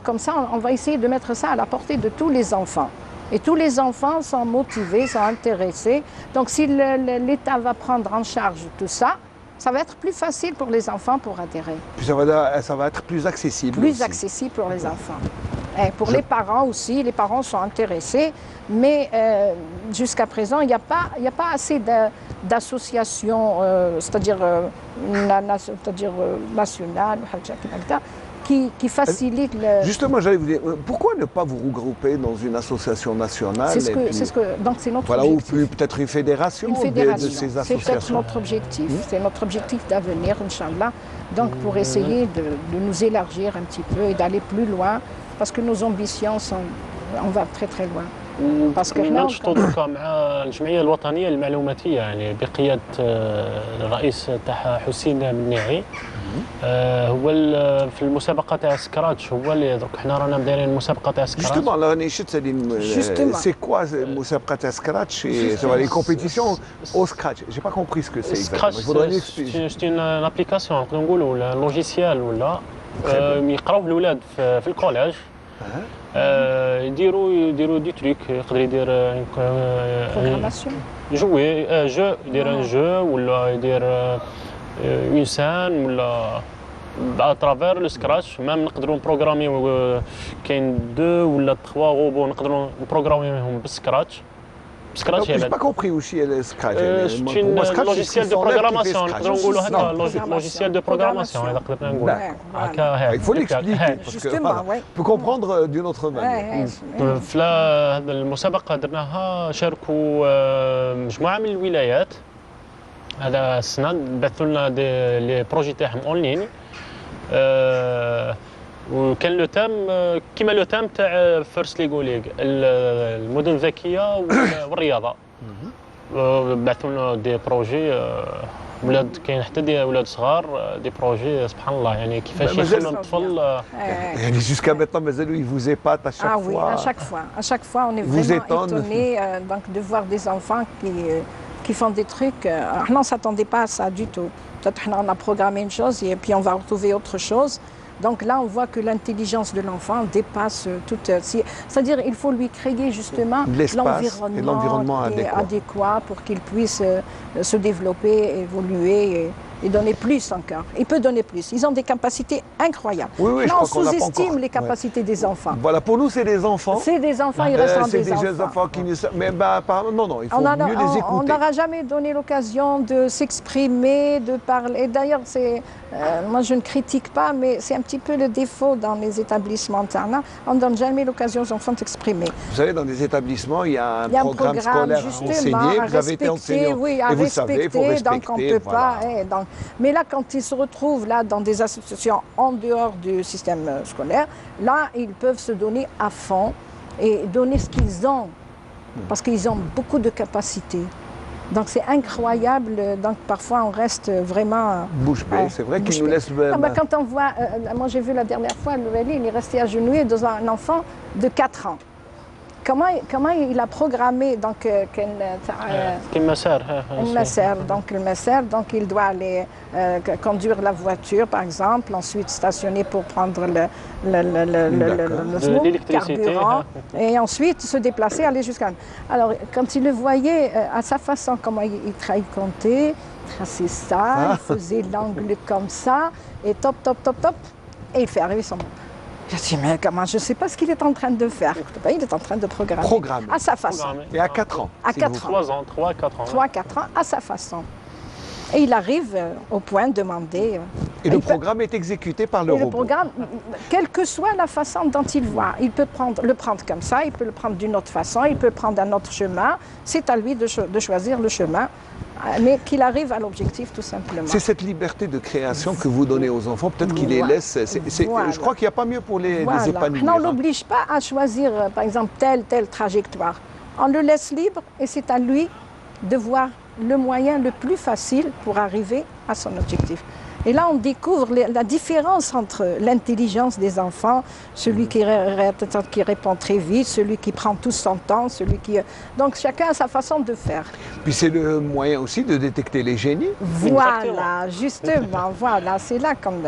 comme ça, on va essayer de mettre ça à la portée de tous les enfants. Et tous les enfants sont motivés, sont intéressés. Donc si l'État va prendre en charge tout ça, ça va être plus facile pour les enfants pour adhérer. Puis ça va être plus accessible. Accessible pour les enfants. Et pour les parents aussi, les parents sont intéressés, mais jusqu'à présent, il n'y a pas assez d'associations, c'est-à-dire nationales, qui facilitent le... Justement, j'allais vous dire, pourquoi ne pas vous regrouper dans une association nationale? Donc c'est notre objectif. Ou peut-être une fédération de ces associations. C'est peut-être notre objectif, c'est notre objectif d'avenir, Inch'Allah. Donc pour essayer de nous élargir un petit peu et d'aller plus loin, parce que nos ambitions on va très très loin. parce que ننشطوا دركا مع الجمعيه الوطنيه المعلوماتيه يعني بقياده الرئيس تاعها حسين منيعي. هو في المسابقه تاع سكراتش هو اللي درك حنا رانا دايرين مسابقه تاع سكراتش. Justement, راني شفت c'est quoi المسابقه تاع سكراتش؟ C'est les compétitions au scratch. J'ai pas compris ce que c'est exactement. C'est une application نقدروا نقولوا لوجيسيال ولا يقراو الاولاد في الكوليج يديروا دي تريك يقدر يدير بروغراماسيون جوي جو يدير ان جو ولا يدير اون سان ولا اترافير لو سكراتش مام نقدروا نبروغراميو كاين 2 ولا 3 روبو نقدروا نبروغراميوهم بالسكراتش سكراتش j'ai pas compris aussi le Scratch. C'est un logiciel de programmation. نقدروا نقولوا هكا logiciel de programmation إذا قدرنا نقولوا هكا هاك. Il faut l'expliquer parce que voilà, on peut comprendre d'une autre manière. في هذا المسابقة درناها شاركوا مجموعة من الولايات. هذا السنة بعثوا لنا لي بروجي تاعهم اون لين. وكان لو تام كيما لو تام تاع فيرست ليغو ليغ المدن الذكيه والرياضه بعثوا لنا دي بروجي ولاد كاين حتى دي ولاد صغار دي بروجي سبحان الله يعني كيفاش يخدم الطفل يعني jusqu'à maintenant مازالوا ils vous épatent à chaque fois. Ah oui, à chaque fois on est vraiment étonné donc de voir des enfants qui font des trucs. On ne s'attendait pas à ça du tout. Peut-être on a programmé une chose et puis on va retrouver autre chose. Donc là, on voit que l'intelligence de l'enfant dépasse toute... C'est-à-dire qu'il faut lui créer justement l'environnement adéquat pour qu'il puisse se développer, évoluer et donner plus encore. Il peut donner plus. Ils ont des capacités incroyables. Oui, là, on sous-estime les capacités des enfants. Voilà, pour nous, c'est des enfants. C'est des enfants, ils resteront des enfants. C'est des jeunes enfants qui ne savent... Mais apparemment, non, il faut mieux les écouter. On n'aura jamais donné l'occasion de s'exprimer, de parler. D'ailleurs, moi, je ne critique pas, mais c'est un petit peu le défaut dans les établissements internats. On ne donne jamais l'occasion aux enfants de s'exprimer. Vous savez, dans les établissements, il y a un programme scolaire à enseigner. Vous avez été enseignant. Oui, à respecter, donc on ne peut pas... Mais là, quand ils se retrouvent là, dans des associations en dehors du système scolaire, là, ils peuvent se donner à fond et donner ce qu'ils ont. Parce qu'ils ont beaucoup de capacités. Donc c'est incroyable, donc parfois on reste vraiment... Bouche bée, c'est vrai qu'ils nous laissent... Quand on voit, moi j'ai vu la dernière fois, il est resté agenouillé dans un enfant de 4 ans. Comment il a programmé donc donc il doit aller conduire la voiture par exemple, ensuite stationner pour prendre le carburant et ensuite se déplacer, aller jusqu'à... Alors quand il le voyait à sa façon, comment il comptait, traçait ça, il faisait l'angle comme ça et top, et il fait arriver son... Je dis, mais comment, je ne sais pas ce qu'il est en train de faire. Il est en train de programmer. À sa façon. Et à 4 ans. À 4 ans. 3 ans, 3 à 4 ans. 3 à 4 ans, à sa façon. Et il arrive au point de demander... Et le programme est exécuté par le robot. Le programme, quelle que soit la façon dont il voit, il peut le prendre comme ça, il peut le prendre d'une autre façon, il peut prendre un autre chemin. C'est à lui de choisir le chemin, mais qu'il arrive à l'objectif tout simplement. C'est cette liberté de création que vous donnez aux enfants, peut-être qu'il les laisse... Je crois qu'il n'y a pas mieux pour les épanouir. On ne l'oblige pas à choisir, par exemple, telle trajectoire. On le laisse libre et c'est à lui de voir le moyen le plus facile pour arriver à son objectif. Et là, on découvre la différence entre l'intelligence des enfants, celui qui répond très vite, celui qui prend tout son temps, celui qui... Donc, chacun a sa façon de faire. Puis c'est le moyen aussi de détecter les génies. Voilà, justement, voilà, c'est là comme...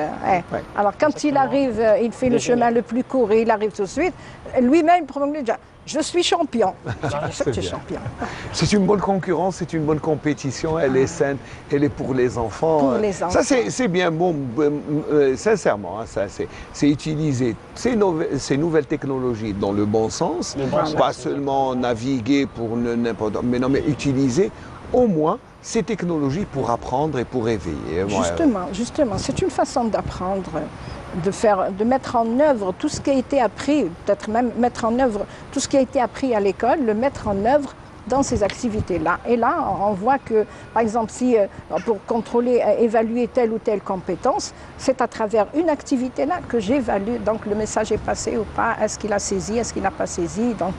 Alors, quand il arrive, il fait le chemin le plus court et il arrive tout de suite, lui-même, déjà, je suis champion. C'est une bonne concurrence, c'est une bonne compétition, elle est saine, elle est pour les enfants. Pour les enfants. Ça, c'est bien bon, sincèrement, hein, c'est utiliser ces nouvelles technologies dans le bon sens, pas seulement naviguer pour n'importe... Mais non, mais utiliser au moins ces technologies pour apprendre et pour éveiller. Justement, c'est une façon d'apprendre. De mettre en œuvre tout ce qui a été appris, peut-être même mettre en œuvre tout ce qui a été appris à l'école, le mettre en œuvre dans ces activités-là. Et là, on voit que, par exemple, si pour contrôler, évaluer telle ou telle compétence, c'est à travers une activité-là que j'évalue. Donc, le message est passé ou pas, est-ce qu'il a saisi, est-ce qu'il n'a pas saisi. Donc,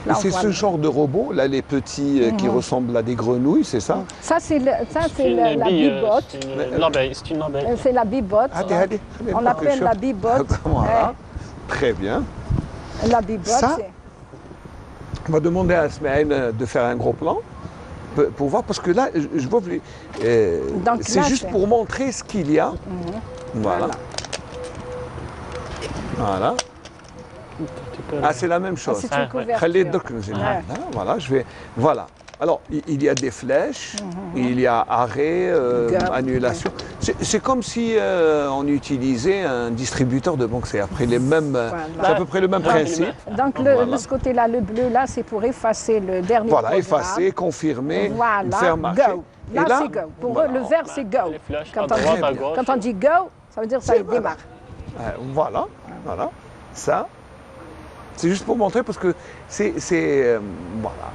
là, c'est ce genre de robot, là, les petits qui ressemblent à des grenouilles, c'est ça? Ça, c'est la bibotte. C'est une abeille. C'est la bibotte. On l'appelle la bibotte. Voilà. Très bien. La bibotte, c'est... On va demander à Asmaël de faire un gros plan pour voir, parce que là, je vois, c'est juste pour montrer ce qu'il y a. Voilà. Voilà. Ah, c'est la même chose. C'est une couverture. خلي الدرك نجيب. Ouais. Voilà, je vais. Voilà. Alors, il y a des flèches, il y a arrêt, Go. annulation. C'est comme si on utilisait un distributeur de banque. C'est après les mêmes. C'est à peu près le même principe. Donc de ce côté-là, le bleu là, c'est pour effacer le dernier Voilà, programme. effacer, confirmer, Voilà, faire marcher. go. Là, Et là, c'est go. Pour voilà. eux, le vert, c'est go. Les flèches Quand à on, droite, dit, à gauche. quand on dit go, ça veut dire que ça démarre. Voilà, voilà. Ça, c'est juste pour montrer parce que c'est voilà.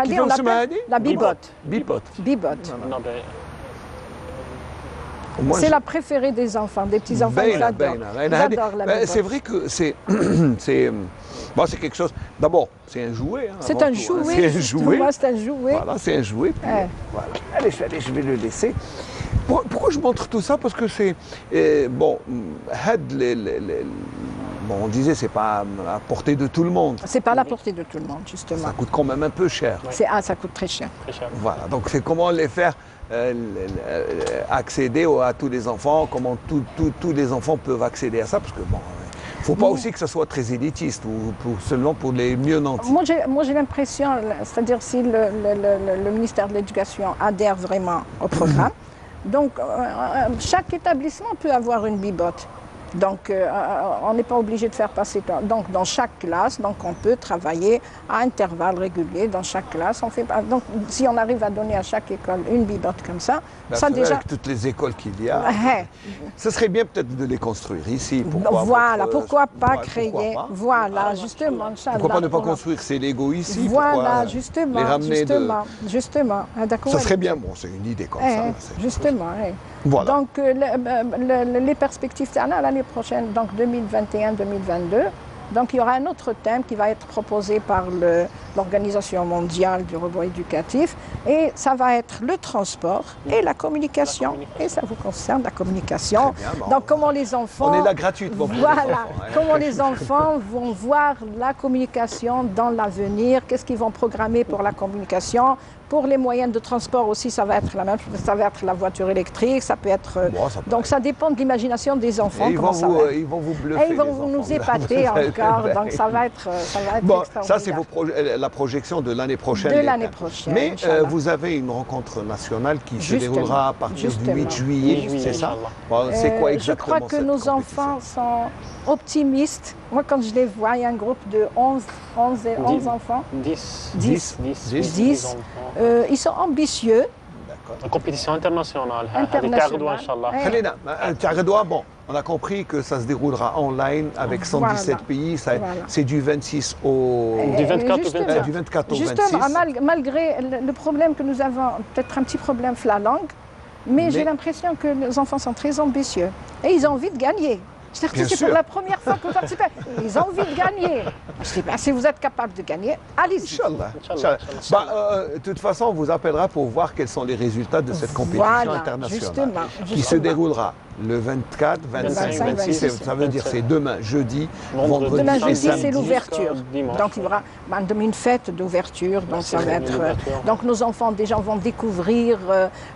Hadi, on l'appelle la bibotte. Bibotte. Bibotte. Non, ben, Moi, C'est je- la préférée des enfants, des petits enfants, ils Baina, adorent. baina. Ils adorent la Ben, bibotte. c'est vrai que c'est bon, c'est quelque chose. D'abord, c'est un jouet. Hein, C'est avant un tout, hein. jouet. C'est un justement, jouet. C'est un jouet. Voilà, c'est un jouet. Puis, Ouais. voilà. Allez, je vais le laisser. Pourquoi je montre tout ça? Parce que c'est bon. Bon, on disait c'est pas à portée de tout le monde. C'est pas à la portée de tout le monde, justement. Ça coûte quand même un peu cher. Ça coûte très cher. très cher. Voilà, donc c'est comment les faire accéder à tous les enfants, comment tous les enfants peuvent accéder à ça, parce que bon, il ne faut pas aussi que ça soit très élitiste ou seulement pour les mieux nantis. Moi, j'ai l'impression, c'est-à-dire si le ministère de l'Éducation adhère vraiment au programme, donc chaque établissement peut avoir une bibotte. Donc, on n'est pas obligé de faire passer. Donc, dans chaque classe, donc on peut travailler à intervalles réguliers. Dans chaque classe, on fait. Donc, si on arrive à donner à chaque école une bibotte comme ça, Ben, ça c'est vrai, déjà. avec toutes les écoles qu'il y a, Ouais. ce serait bien peut-être de les construire ici. Voilà, pourquoi pas ouais, créer. pourquoi pas. Voilà, justement. Pourquoi pas ne pas Inch'Allah, construire ces Lego ici? Voilà, Pourquoi justement. les ramener de... Justement. Ah, d'accord. Ça serait bien, bon, c'est une idée comme ça. là, c'est- Justement. Voilà. Donc, les perspectives l'année prochaine, donc 2021-2022, donc il y aura un autre thème qui va être proposé par l'Organisation mondiale du robot éducatif et ça va être le transport et la communication. Et ça vous concerne, la communication. Très bien, bon. Donc, comment les enfants... On est là gratuitement pour les Voilà, enfants, hein. comment les enfants vont voir la communication dans l'avenir, qu'est-ce qu'ils vont programmer pour la communication. Pour les moyens de transport aussi, ça va être la même chose. Ça va être la voiture électrique, ça peut être... Bon, ça peut donc être. ça dépend de l'imagination des enfants. Et Comment ça va être. ils vont vous bluffer. Et ils vont les nous enfants. épater encore, donc ça va être Bon, extraordinaire. ça c'est la projection de l'année prochaine. De les l'année thèmes. prochaine, Mais Inch'Allah. vous avez une rencontre nationale qui se Justement, déroulera à partir justement. du 8 juillet, 8 juillet, c'est ça? Inch'Allah. Bon, c'est quoi Je exactement crois que cette nos compétition? enfants sont optimistes. Moi, quand je les vois, il y a un groupe de 11 enfants. 10. 10. 10. enfants. Ils sont ambitieux. La compétition internationale. Internationale. Inch'Allah. Ouais. Khalina, Tiaredoua, bon, on a compris que ça se déroulera online avec 117 Voilà. pays. Ça- Voilà. C'est du 26 au... Du 24 au Justement. 27. Du 24 au Justement, 26. malgré le problème que nous avons, peut-être un petit problème sur la langue, mais j'ai l'impression que les enfants sont très ambitieux et ils ont envie de gagner. C'est-à-dire Bien que c'est sûr. pour la première fois que vous participez. Ils ont envie de gagner. Je dis, ben, si vous êtes capable de gagner, allez-y. Inch'Allah. Inch'Allah. Bah, de toute façon, on vous appellera pour voir quels sont les résultats de cette compétition Voilà, internationale qui se justement. déroulera le 24, 25, 25, 26. Ça veut dire 27. c'est demain, jeudi, vendredi Demain et jeudi, samedi. c'est l'ouverture. dimanche. Donc il y aura une fête d'ouverture. Donc ça va être. l'ouverture. Donc nos enfants déjà vont découvrir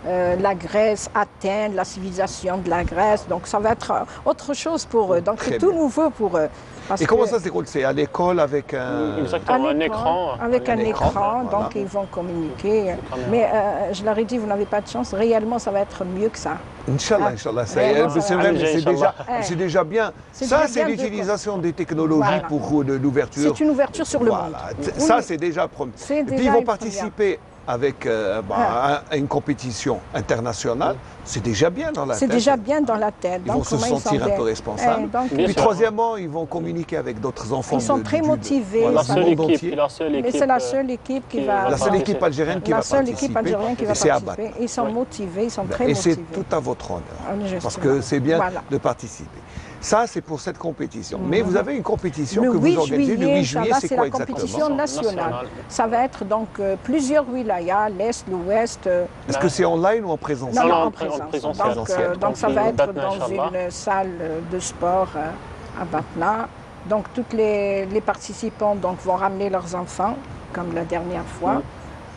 la Grèce, Athènes, la civilisation de la Grèce. Donc ça va être autre chose pour eux. Donc Très c'est tout bien. nouveau pour eux. Parce Et comment que- ça se déroule? C'est à l'école avec un... Exactement, un écran. Avec un écran, écran, voilà. donc ils vont communiquer. caméra. Mais je leur ai dit, vous n'avez pas de chance, réellement ça va être mieux que ça. Inch'Allah, Ah. Inch'Allah. Vraiment, C'est vrai, mais c'est déjà, Ouais. c'est déjà bien. C'est Ça, déjà c'est bien de- l'utilisation des technologies Voilà. pour l'ouverture. C'est une ouverture sur le monde. Voilà. Oui. Ça, c'est déjà premier. C'est Et puis, déjà ils vont une participer avec à une compétition internationale. C'est déjà bien dans la tête. C'est déjà bien dans la tête. Ils vont se comment sentir un peu responsables. donc, Bien Puis sûr. troisièmement, ils vont communiquer avec d'autres enfants. Ils sont très motivés. Voilà, La du seule monde équipe, entier. la seule mais équipe. c'est la seule équipe qui va. La seule participer. équipe algérienne qui La va seule participer. équipe algérienne qui va Et c'est à participer. Batna. Ils sont motivés, ils sont très Et c'est motivés. tout à votre honneur. Justement. Parce que c'est bien Voilà. de participer. Ça, c'est pour cette compétition. Mais vous avez une compétition Le que 8 vous organisez le 8 juillet, juillet, ça c'est va, quoi c'est la compétition exactement nationale. Nationale. Ça va être donc plusieurs wilayas, l'Est, l'Ouest. Est-ce que c'est online ou en présentiel Non, en en présentiel. Donc ça va être Batna, dans Inch'Allah. une salle de sport à Batna. Donc tous les participants donc, vont ramener leurs enfants, comme la dernière fois.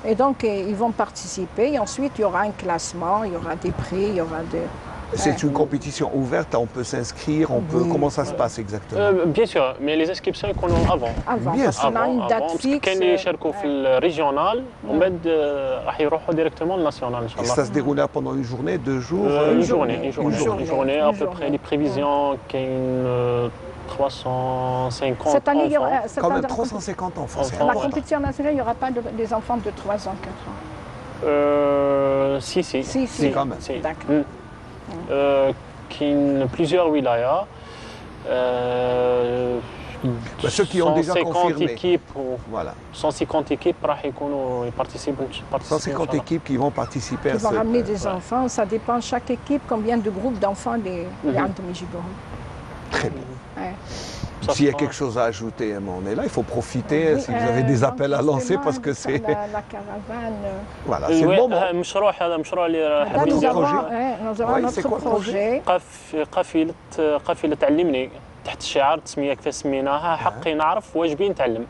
Et donc ils vont participer. Et ensuite, il y aura un classement, il y aura des prix, il y aura C'est une compétition ouverte, on peut s'inscrire, on peut. Comment ça se passe exactement? Bien sûr, mais les inscriptions يكونوا avant. Bien parce qu'on a une date fixe. كاين اللي يشاركوا في الريجيونال ومن بعد راح يروحوا ديريكتومون للناسيونال ان شاء الله. Ça se déroule pendant une journée, 2 jours? Une journée, à peu près les prévisions كاين 350 Cette année, enfants. Quand même 350 enfants. La compétition nationale, il n'y aura pas des enfants de 3 ans, 4 ans. Si, quand même. D'accord. كاين plusieurs wilayas. Ceux qui ont déjà confirmé. Équipes, voilà. 150 équipes راح يكونوا يparticipent 150 équipes qui vont participer à Ils vont ramener des enfants, ça dépend chaque équipe, combien de groupes d'enfants les عندهم يجيبوهم. Très bien. Ouais. S'il y a quelque chose à ajouter, on est là, il faut profiter si vous avez des appels à lancer parce que c'est. La caravane. Voilà, c'est le moment. المشروع هذا مشروع اللي Là, nous avons Oui, notre c'est quoi le projet. قافلة تعلمني تحت الشعار التسمية كيف سميناها حقي نعرف واجبي نتعلم.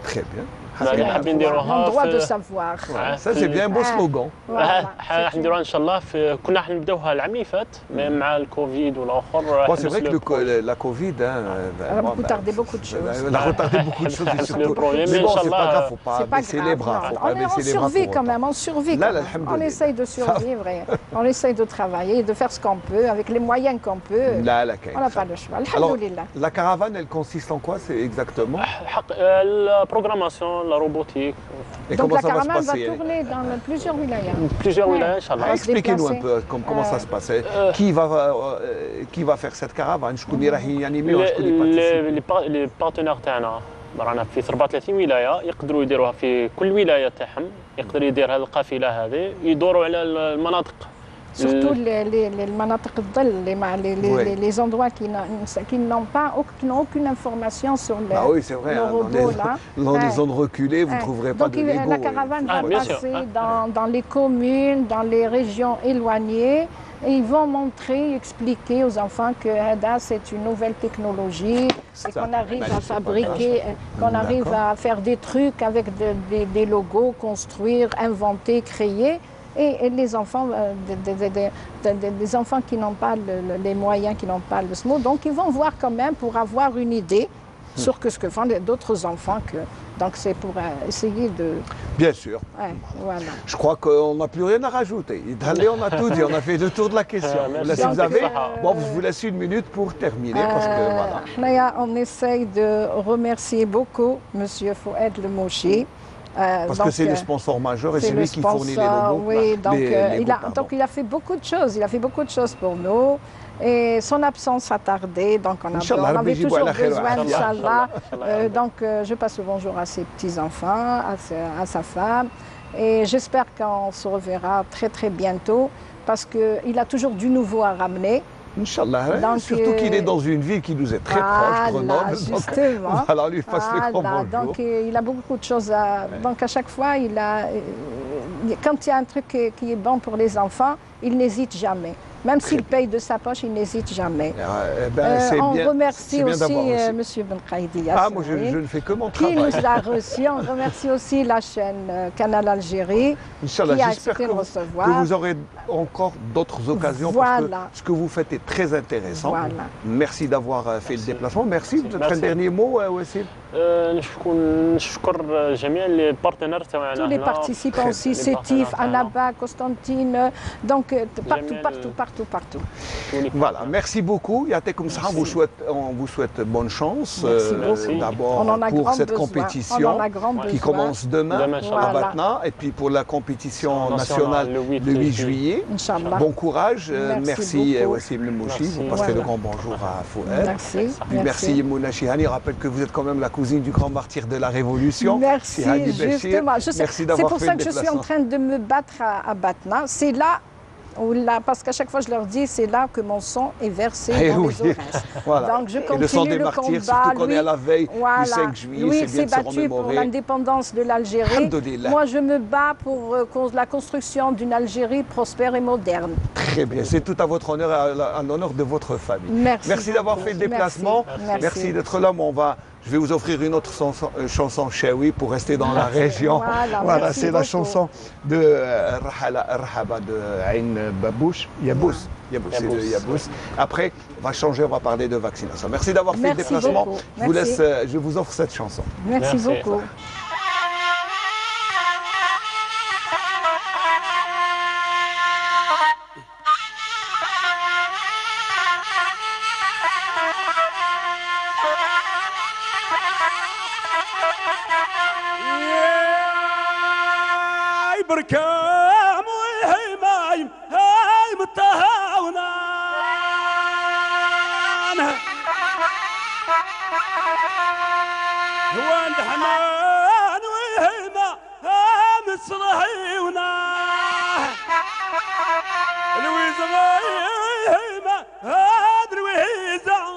Très bien. اللي حابين نديروها Mon droit de savoir. Ça c'est bien un beau slogan. راح نديروها ان شاء الله كنا راح نبداوها العام اللي فات مع الكوفيد والاخر. C'est vrai que la Covid a retardé beaucoup de choses. Elle a retardé beaucoup de choses. Le problème, Mais bon, c'est Inch'Allah, pas grave, faut pas C'est pas baisser grave, les bras. non. Faut pas baisser les bras. On survit pour quand autant. même, on survit Là, quand même. On alhamdoulilah. essaye de survivre, on essaye de travailler, de faire ce qu'on peut, avec les moyens qu'on peut. Là, On n'a pas le choix. Alors, Alhamdoulilah. la caravane, elle consiste en quoi, c'est exactement? la programmation, la robotique. Et Donc comment la ça va se caravane va passer? tourner dans plusieurs wilayas. Plusieurs Ouais. wilayas, Inch'Allah. Expliquez-nous un déplacer. peu comment ça se passe. Qui va faire cette caravane? شكون اللي راح يانيمي وشكون اللي participe? les partenaires تاعنا رانا في 34 ولايه يقدروا يديروها في كل ولايه تاعهم يقدر يدير هذه القافله هذه يدوروا على المناطق. Surtout les المناطق الظل, les endroits qui n'ont pas, qui n'ont aucune information sur le, Ah oui, c'est vrai, le robot là. Dans les zones reculées, vous ne trouverez pas de Lego. Donc la caravane va bien sûr. passer dans les communes, dans les régions éloignées. Et ils vont montrer, expliquer aux enfants que HADA, c'est une nouvelle technologie et qu'on arrive à fabriquer, qu'on arrive à faire des trucs avec des logos, construire, inventer, créer. Et les enfants, des enfants qui n'ont pas les moyens, qui n'ont pas le SMO, donc ils vont voir quand même pour avoir une idée sur ce que font d'autres enfants. Donc c'est pour essayer de... Bien sûr. Ouais, voilà. Je crois qu'on n'a plus rien à rajouter. Allez, on a tout dit, on a fait le tour de la question. Là, si vous avez, bon, je vous laisse une minute pour terminer parce que voilà. On essaye de remercier beaucoup M. Fouad Le Mouchi. Parce que c'est le sponsor majeur et c'est lui qui fournit les logos. Oui, donc, donc il a fait beaucoup de choses. Il a fait beaucoup de choses pour nous. Et son absence a tardé, donc on avait toujours besoin, Inch'Allah. Donc je passe le bonjour à ses petits-enfants, à sa femme. Et j'espère qu'on se reverra très très bientôt parce qu'il a toujours du nouveau à ramener. Inch'Allah, surtout qu'il est dans une ville qui nous est très proche, Grenoble. Justement. Donc, alors lui fasse le grand bonjour. Donc il a beaucoup de choses à... Donc à chaque fois, quand il y a un truc qui est bon pour les enfants, il n'hésite jamais. Même s'il paye de sa poche, il n'hésite jamais. On remercie aussi M. Benkaïdi Yassine. Ah, moi je ne fais que mon travail. Qui nous a reçus. On remercie aussi la chaîne Canal Algérie. Inch'Allah, j'espère que vous aurez encore d'autres occasions parce que ce que vous faites est très intéressant. Voilà. Merci d'avoir fait le déplacement. Merci. Peut-être un dernier mot, Wassim. نشكر جميع les partenaires تاعنا. Tous les participants aussi, Sétif, Annaba, Constantine, donc partout. Voilà, merci beaucoup. Yatekoum Saha, on vous souhaite bonne chance. D'abord pour cette compétition qui commence demain à Batna et puis pour la compétition nationale le 8 juillet. Bon courage. Merci Wassim Le Mouchi. Vous passez le grand bonjour à Fouad. Merci Mouna Chihani. Rappelle que vous êtes quand même la cousine du grand martyr de la Révolution. Merci, justement. C'est pour ça que je suis en train de me battre à Batna. C'est là, parce qu'à chaque fois je leur dis, c'est là que mon sang est versé dans les oreilles. Voilà. Donc je continue le sang des martyrs, surtout qu'on est à la veille du 5 juillet, lui c'est bien s'est de se battu pour remémorer. l'indépendance de l'Algérie. Moi je me bats pour la construction d'une Algérie prospère et moderne. Très bien, c'est tout à votre honneur et à l'honneur de votre famille. Merci d'avoir fait le déplacement. Merci d'être là. Je vais vous offrir une autre chanson Chaoui pour rester dans la région. Voilà, c'est la chanson de Rahaba de Aïn Babouche. Yabous. C'est de Yabous. Après, on va changer, on va parler de vaccination. Merci d'avoir fait le déplacement. Je vous offre cette chanson. Merci beaucoup. بركام وهيمايم هاي متهاونا وان حنان وهيما هام الصهيونا الويز غيما هادر ويزا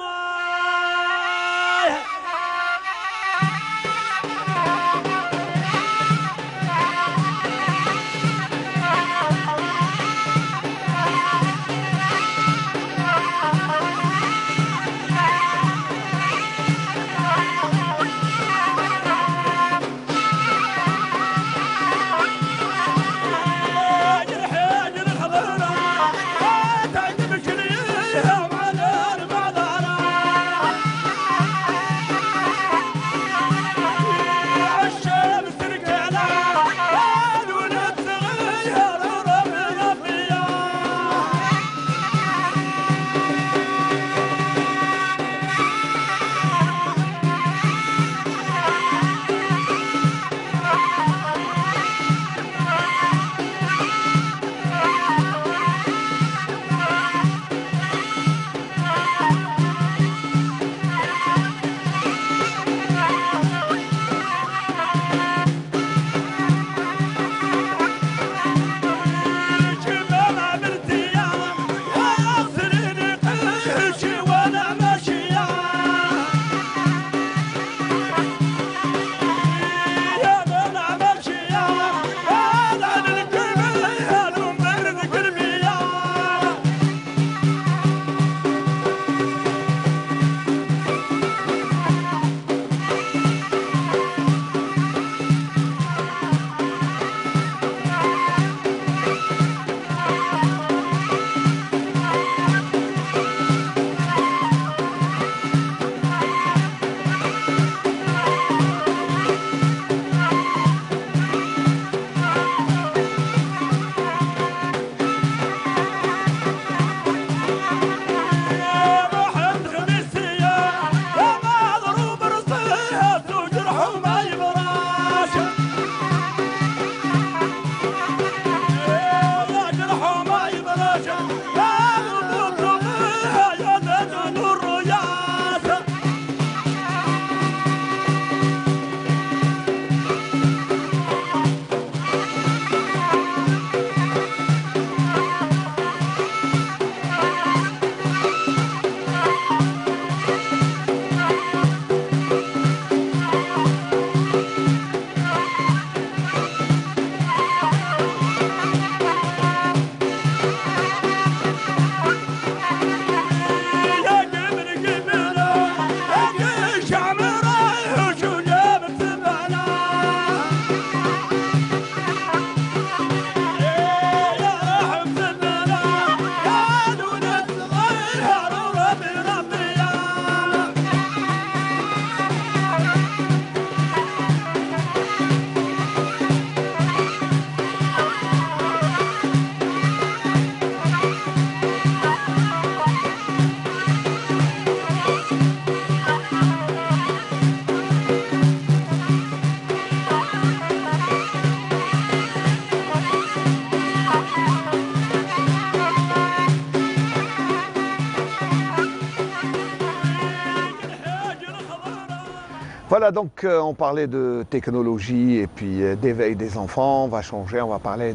Voilà, donc on parlait de technologie et puis d'éveil des enfants. On va changer, on va parler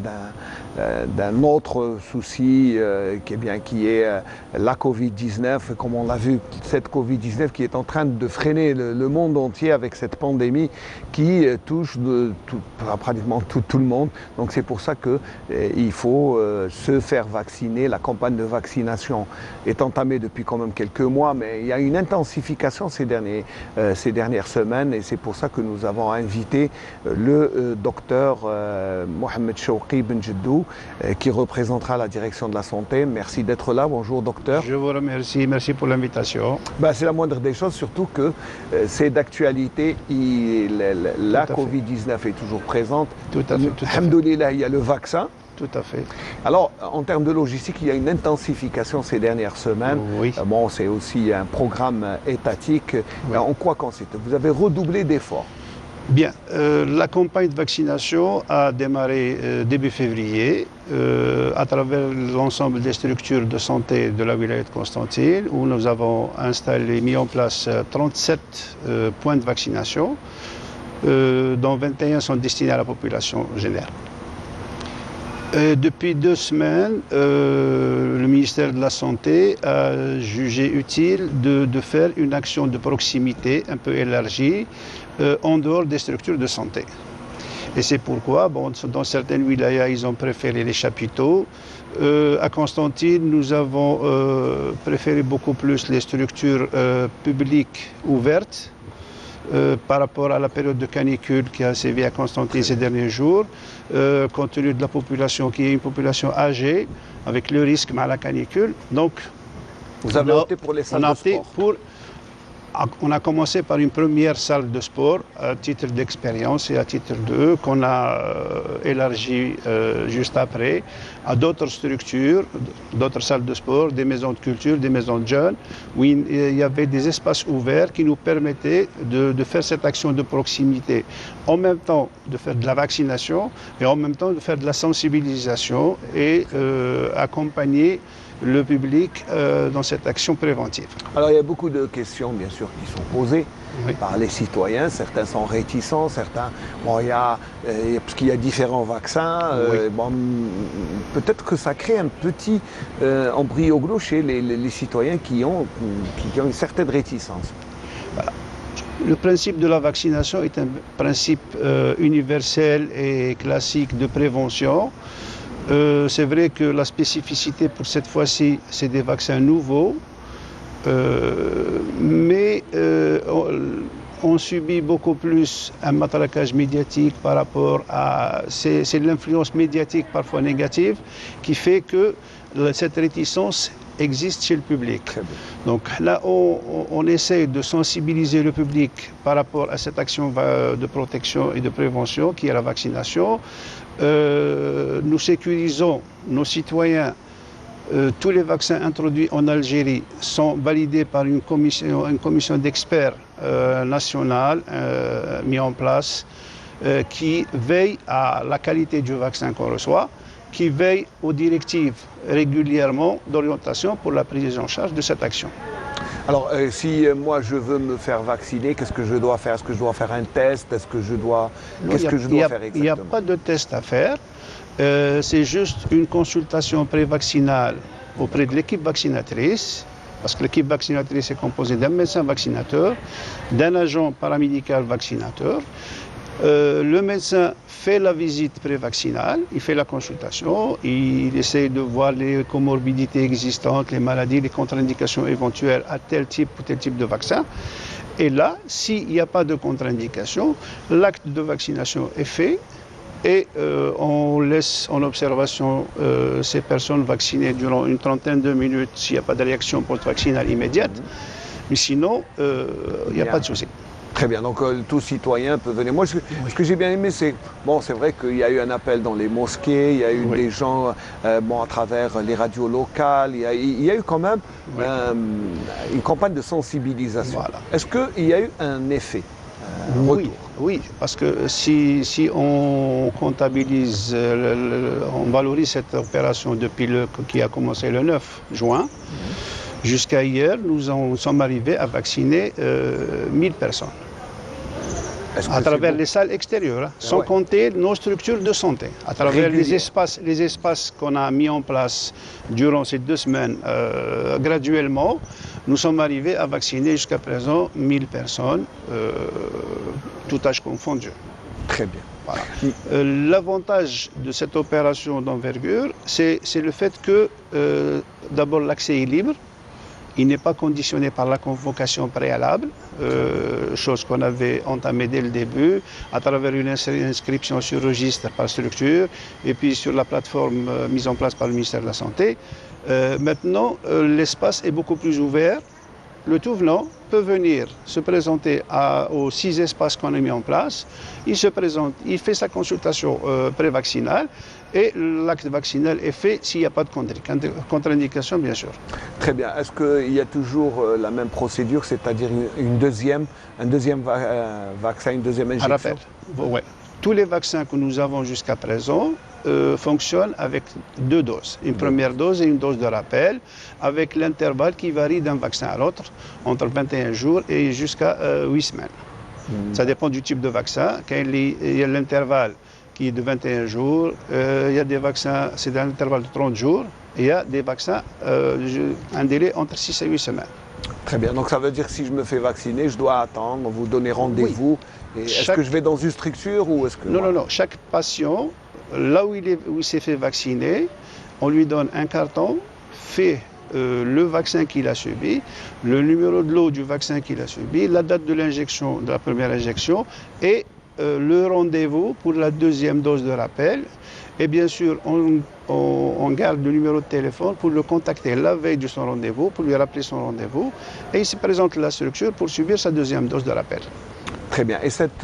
d'un autre souci qui est la Covid-19. Comme on l'a vu, cette Covid-19 qui est en train de freiner le monde entier avec cette pandémie qui touche pratiquement tout le monde. Donc c'est pour ça qu'il faut se faire vacciner. La campagne de vaccination est entamée depuis quand même quelques mois, mais il y a une intensification ces dernières semaines, et c'est pour ça que nous avons invité le docteur Mohamed Chouki Benjeddou qui représentera la direction de la santé. Merci d'être là. Bonjour docteur. Je vous remercie. Merci pour l'invitation. C'est la moindre des choses, surtout que c'est d'actualité. La Covid-19 est toujours présente. Tout à fait. Alhamdoulilah, il y a le vaccin. Tout à fait. Alors, en termes de logistique, il y a une intensification ces dernières semaines. Oui. C'est aussi un programme étatique. Oui. En quoi consiste? Vous avez redoublé d'efforts. Bien. La campagne de vaccination a démarré début février à travers l'ensemble des structures de santé de la wilaya de Constantine, où nous avons mis en place 37 points de vaccination, dont 21 sont destinés à la population générale. Depuis 2 semaines, le ministère de la Santé a jugé utile de faire une action de proximité un peu élargie en dehors des structures de santé. Et c'est pourquoi, dans certaines wilayas, ils ont préféré les chapiteaux. À Constantine, nous avons préféré beaucoup plus les structures publiques ouvertes. Par rapport à la période de canicule qui a sévi à Constantine ces derniers jours, compte tenu de la population qui est une population âgée, avec le risque à la canicule. Donc, vous avez opté pour les salles de sport. On a commencé par une première salle de sport à titre d'expérience et à titre qu'on a élargi juste après à d'autres structures, d'autres salles de sport, des maisons de culture, des maisons de jeunes, où il y avait des espaces ouverts qui nous permettaient de faire cette action de proximité, en même temps de faire de la vaccination et en même temps de faire de la sensibilisation et accompagner le public dans cette action préventive. Alors il y a beaucoup de questions bien sûr qui sont posées par les citoyens, certains sont réticents, certains, parce qu'il y a différents vaccins, peut-être que ça crée un petit embryoglio chez les citoyens qui ont une certaine réticence. Voilà. Le principe de la vaccination est un principe universel et classique de prévention. C'est vrai que la spécificité pour cette fois-ci, c'est des vaccins nouveaux, mais on subit beaucoup plus un matraquage médiatique par rapport à... C'est l'influence médiatique parfois négative qui fait que cette réticence existe chez le public. Donc là, on essaie de sensibiliser le public par rapport à cette action de protection et de prévention qui est la vaccination. Nous sécurisons nos citoyens. Tous les vaccins introduits en Algérie sont validés par une commission d'experts nationale mise en place qui veille à la qualité du vaccin qu'on reçoit, qui veille aux directives régulièrement d'orientation pour la prise en charge de cette action. Alors, si moi je veux me faire vacciner, qu'est-ce que je dois faire? Est-ce que je dois faire un test? Qu'est-ce que je dois faire exactement? Il n'y a pas de test à faire. C'est juste une consultation prévaccinale auprès de l'équipe vaccinatrice, parce que l'équipe vaccinatrice est composée d'un médecin vaccinateur, d'un agent paramédical vaccinateur. Le médecin fait la visite prévaccinale, il fait la consultation, il essaie de voir les comorbidités existantes, les maladies, les contre-indications éventuelles à tel type ou tel type de vaccin. Et là, s'il n'y a pas de contre-indication, l'acte de vaccination est fait et on laisse en observation ces personnes vaccinées durant une trentaine de minutes s'il n'y a pas de réaction post-vaccinale immédiate. Mais sinon, il n'y a pas de souci. Très bien, donc tout citoyen peut venir. Moi, ce que j'ai bien aimé, c'est c'est vrai qu'il y a eu un appel dans les mosquées, il y a eu des gens, à travers les radios locales, il y a eu quand même une campagne de sensibilisation. Voilà. Est-ce qu'il y a eu un effet Oui, parce que si on comptabilise, on valorise cette opération depuis qui a commencé le 9 juin, jusqu'à hier, nous sommes arrivés à vacciner 1000 personnes. À travers les salles extérieures, sans compter nos structures de santé. À travers les espaces qu'on a mis en place durant ces 2 semaines, graduellement, nous sommes arrivés à vacciner jusqu'à présent 1000 personnes, tout âge confondu. Très bien. Voilà. L'avantage de cette opération d'envergure, c'est le fait que d'abord l'accès est libre, il n'est pas conditionné par la convocation préalable, chose qu'on avait entamée dès le début, à travers une inscription sur registre par structure et puis sur la plateforme mise en place par le ministère de la Santé. Maintenant, l'espace est beaucoup plus ouvert. Le tout venant peut venir se présenter aux 6 espaces qu'on a mis en place. Il se présente, il fait sa consultation pré-vaccinale et l'acte vaccinal est fait s'il n'y a pas de contre-indication, bien sûr. Très bien. Est-ce qu'il y a toujours la même procédure, c'est-à-dire un deuxième vaccin, une deuxième injection? Rappel. Ouais. Tous les vaccins que nous avons jusqu'à présent fonctionnent avec 2 doses. Une première dose et une dose de rappel, avec l'intervalle qui varie d'un vaccin à l'autre, entre 21 jours et jusqu'à 8 semaines. Ça dépend du type de vaccin. Quand il y a l'intervalle qui est de 21 jours, il y a des vaccins, c'est un intervalle de 30 jours, et il y a des vaccins, un délai entre 6 et 8 semaines. Très bien, donc ça veut dire que si je me fais vacciner, je dois attendre, vous donner rendez-vous. Oui. Est-ce que je vais dans une structure ou est-ce que... Non. Chaque patient, là où il s'est fait vacciner, on lui donne un carton, fait le vaccin qu'il a subi, le numéro de lot du vaccin qu'il a subi, la date de l'injection, de la première injection, et le rendez-vous pour la deuxième dose de rappel. Et bien sûr, on garde le numéro de téléphone pour le contacter la veille de son rendez-vous, pour lui rappeler son rendez-vous. Et il se présente à la structure pour subir sa deuxième dose de rappel. Très bien. Et cette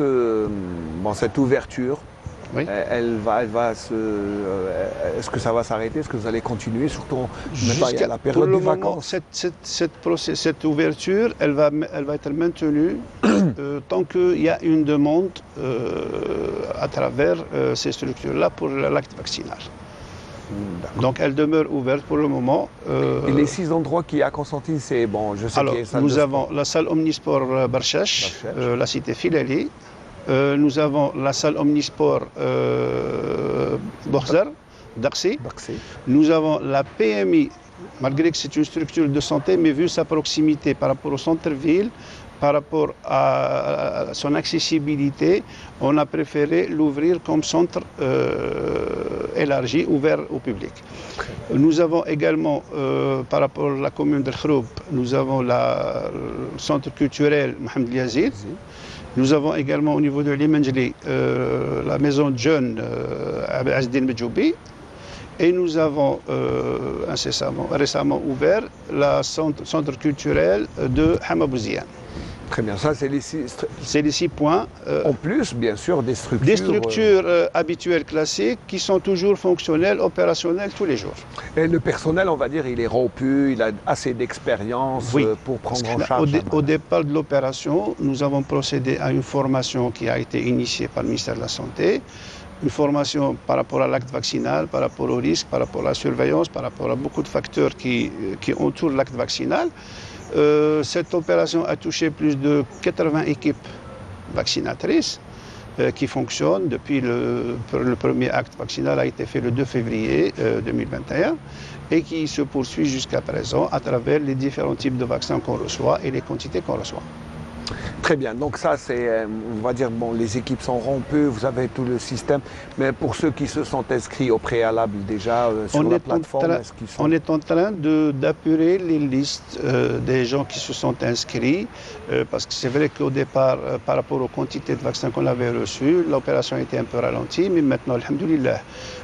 ouverture, oui. Est-ce que ça va s'arrêter? Est-ce que vous allez continuer? Surtout à la période des vacances. Cette ouverture, elle va être maintenue tant qu'il y a une demande à travers ces structures-là pour l'acte vaccinal. Donc elle demeure ouverte pour le moment. Et les 6 endroits qu'il y a à Constantine, c'est bon, je sais qu'il y a une salle nous avons la salle Omnisport Barchash, la cité Filali. Nous avons la salle Omnisport Borzar, d'Axi. Nous avons la PMI, malgré que c'est une structure de santé, mais vu sa proximité par rapport au centre-ville, par rapport à son accessibilité, on a préféré l'ouvrir comme centre élargi, ouvert au public. Nous avons également, par rapport à la commune de Khroub, nous avons le centre culturel Mohamed Yazid. Nous avons également au niveau de l'Imanjli la maison de jeunes Azdin Medjoubi. Et nous avons récemment ouvert le centre culturel de Hamabouzian. Très bien, ça c'est les 6 points. En plus, bien sûr, des structures... Des structures habituelles, classiques, qui sont toujours fonctionnelles, opérationnelles tous les jours. Et le personnel, on va dire, il est rompu, il a assez d'expérience pour prendre en charge... Au départ de l'opération, nous avons procédé à une formation qui a été initiée par le ministère de la Santé, une formation par rapport à l'acte vaccinal, par rapport au risque, par rapport à la surveillance, par rapport à beaucoup de facteurs qui entourent l'acte vaccinal. Cette opération a touché plus de 80 équipes vaccinatrices qui fonctionnent depuis le premier acte vaccinal a été fait le 2 février 2021 et qui se poursuit jusqu'à présent à travers les différents types de vaccins qu'on reçoit et les quantités qu'on reçoit. Très bien, donc ça c'est, on va dire, bon, les équipes sont rompues, vous avez tout le système, mais pour ceux qui se sont inscrits au préalable déjà sur la plateforme, est-ce qu'ils sont... On est en train d'apurer les listes des gens qui se sont inscrits, parce que c'est vrai qu'au départ, par rapport aux quantités de vaccins qu'on avait reçus, l'opération a été un peu ralentie, mais maintenant, alhamdoulilah,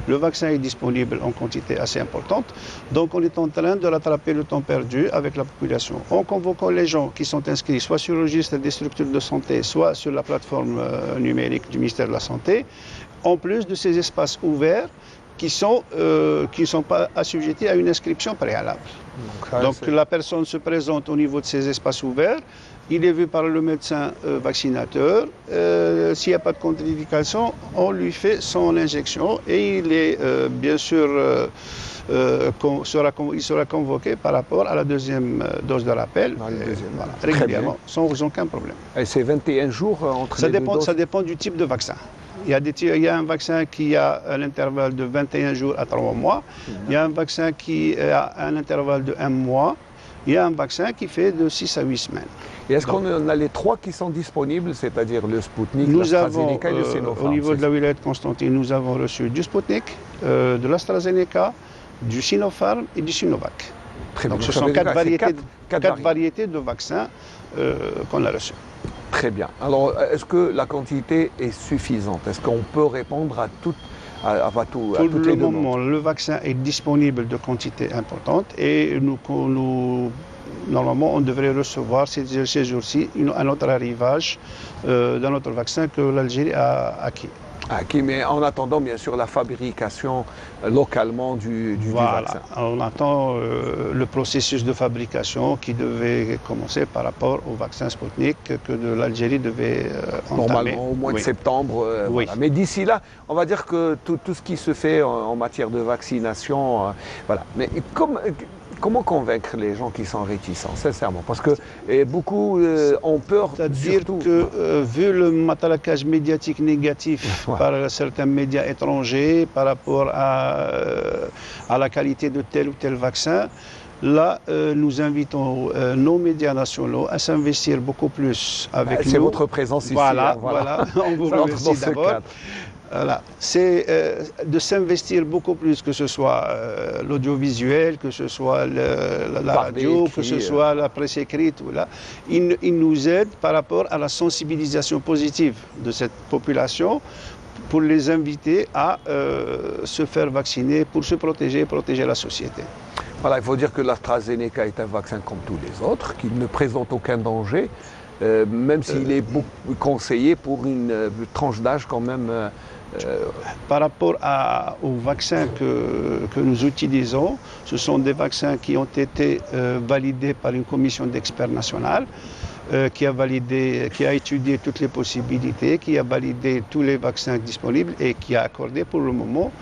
le vaccin est disponible en quantité assez importante, donc on est en train de rattraper le temps perdu avec la population, en convoquant les gens qui sont inscrits, soit sur le registre des structures de santé, soit sur la plateforme numérique du ministère de la Santé, en plus de ces espaces ouverts qui ne sont pas assujettis à une inscription préalable. Donc la personne se présente au niveau de ces espaces ouverts, il est vu par le médecin vaccinateur, s'il n'y a pas de contre-indication, on lui fait son injection et il est bien sûr il sera convoqué par rapport à la deuxième dose de rappel, voilà, régulièrement, sans aucun problème. Et c'est 21 jours entre les deux doses? Ça dépend du type de vaccin. Il y a un vaccin qui a un intervalle de 21 jours à 3 mois. Il y a un vaccin qui a un intervalle de 1 mois. Il y a un vaccin qui fait de 6 à 8 semaines. Et est-ce qu'on a les trois qui sont disponibles, c'est-à-dire le Sputnik, l'AstraZeneca et le Sinopharm? Au niveau de la wilaya de Constantine, nous avons reçu du Sputnik, de l'AstraZeneca, du Sinopharm et du Sinovac. Très Donc bien. ce sont quatre variétés de vaccins qu'on a reçus. Très bien. Alors, est-ce que la quantité est suffisante? Est-ce qu'on peut répondre à toutes Pour le moment, le vaccin est disponible de quantité importante et normalement, on devrait recevoir ces jours-ci un autre arrivage d'un autre vaccin que l'Algérie a acquis. Mais en attendant, bien sûr, la fabrication localement du vaccin. On attend le processus de fabrication qui devait commencer par rapport au vaccin Sputnik que l'Algérie devait entamer. Normalement, au mois de septembre. Voilà. Mais d'ici là, on va dire que tout ce qui se fait en matière de vaccination, voilà. Mais comment convaincre les gens qui sont réticents, sincèrement? Parce que beaucoup ont peur. C'est-à-dire que, vu le matraquage médiatique négatif par certains médias étrangers par rapport à la qualité de tel ou tel vaccin, là, nous invitons nos médias nationaux à s'investir beaucoup plus avec nous. C'est votre présence ici. Voilà. On vous remercie d'abord. Voilà. C'est de s'investir beaucoup plus, que ce soit l'audiovisuel, que ce soit la radio, que ce soit la presse écrite. Voilà. Il nous aide par rapport à la sensibilisation positive de cette population pour les inviter à se faire vacciner, pour se protéger et protéger la société. Voilà, il faut dire que l'AstraZeneca est un vaccin comme tous les autres, qui ne présente aucun danger, même s'il est conseillé pour une tranche d'âge quand même. Par rapport aux vaccins que nous utilisons, ce sont des vaccins qui ont été validés par une commission d'experts nationale qui a étudié toutes les possibilités, qui a validé tous les vaccins disponibles et qui a accordé pour le moment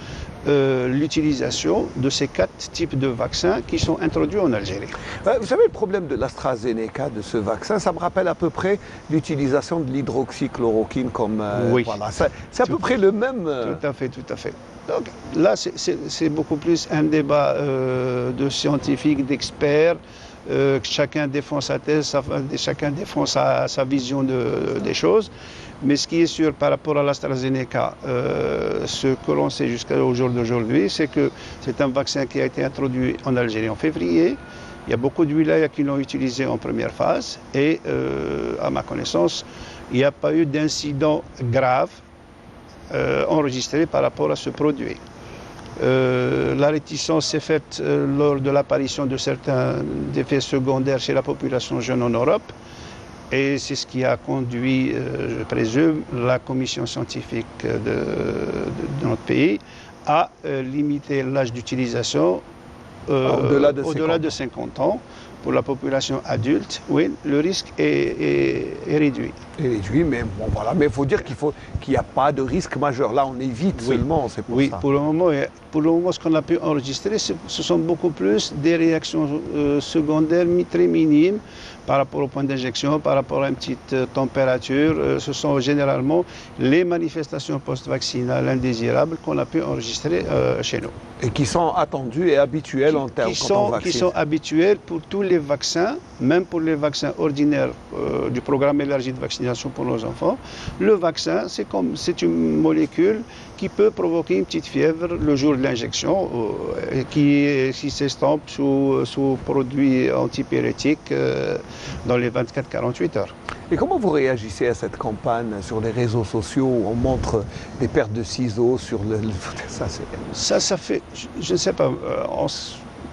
l'utilisation de ces 4 types de vaccins qui sont introduits en Algérie. Vous savez, le problème de l'AstraZeneca, de ce vaccin, ça me rappelle à peu près l'utilisation de l'hydroxychloroquine comme... oui. Voilà, c'est à peu près le même... Tout à fait. Donc là, c'est beaucoup plus un débat de scientifiques, d'experts. Chacun défend sa thèse, chacun défend sa vision des choses. Mais ce qui est sûr par rapport à l'AstraZeneca, ce que l'on sait jusqu'au jour d'aujourd'hui, c'est que c'est un vaccin qui a été introduit en Algérie en février. Il y a beaucoup de wilayas qui l'ont utilisé en première phase et, à ma connaissance, il n'y a pas eu d'incident grave enregistré par rapport à ce produit. La réticence s'est faite lors de l'apparition de certains effets secondaires chez la population jeune en Europe. Et c'est ce qui a conduit, je présume, la commission scientifique de notre pays à limiter l'âge d'utilisation au-delà de 50 ans. Pour la population adulte, oui, le risque est réduit. Réduit, mais bon, voilà. Mais il faut dire qu'il n'y a pas de risque majeur. Là, on évite seulement, c'est pour ça. Oui, pour le moment, ce qu'on a pu enregistrer, ce sont beaucoup plus des réactions secondaires très minimes par rapport au point d'injection, par rapport à une petite température. Ce sont généralement les manifestations post-vaccinales indésirables qu'on a pu enregistrer chez nous. Et qui sont attendues et habituelles en termes de qui sont habituelles pour tous les vaccins, même pour les vaccins ordinaires du programme élargi de vaccination pour nos enfants. Le vaccin, c'est une molécule qui peut provoquer une petite fièvre le jour de l'injection, qui s'estompe sous produits antipyrétiques dans les 24-48 heures. Et comment vous réagissez à cette campagne sur les réseaux sociaux où on montre des pertes de ciseaux sur Ça fait, je ne sais pas,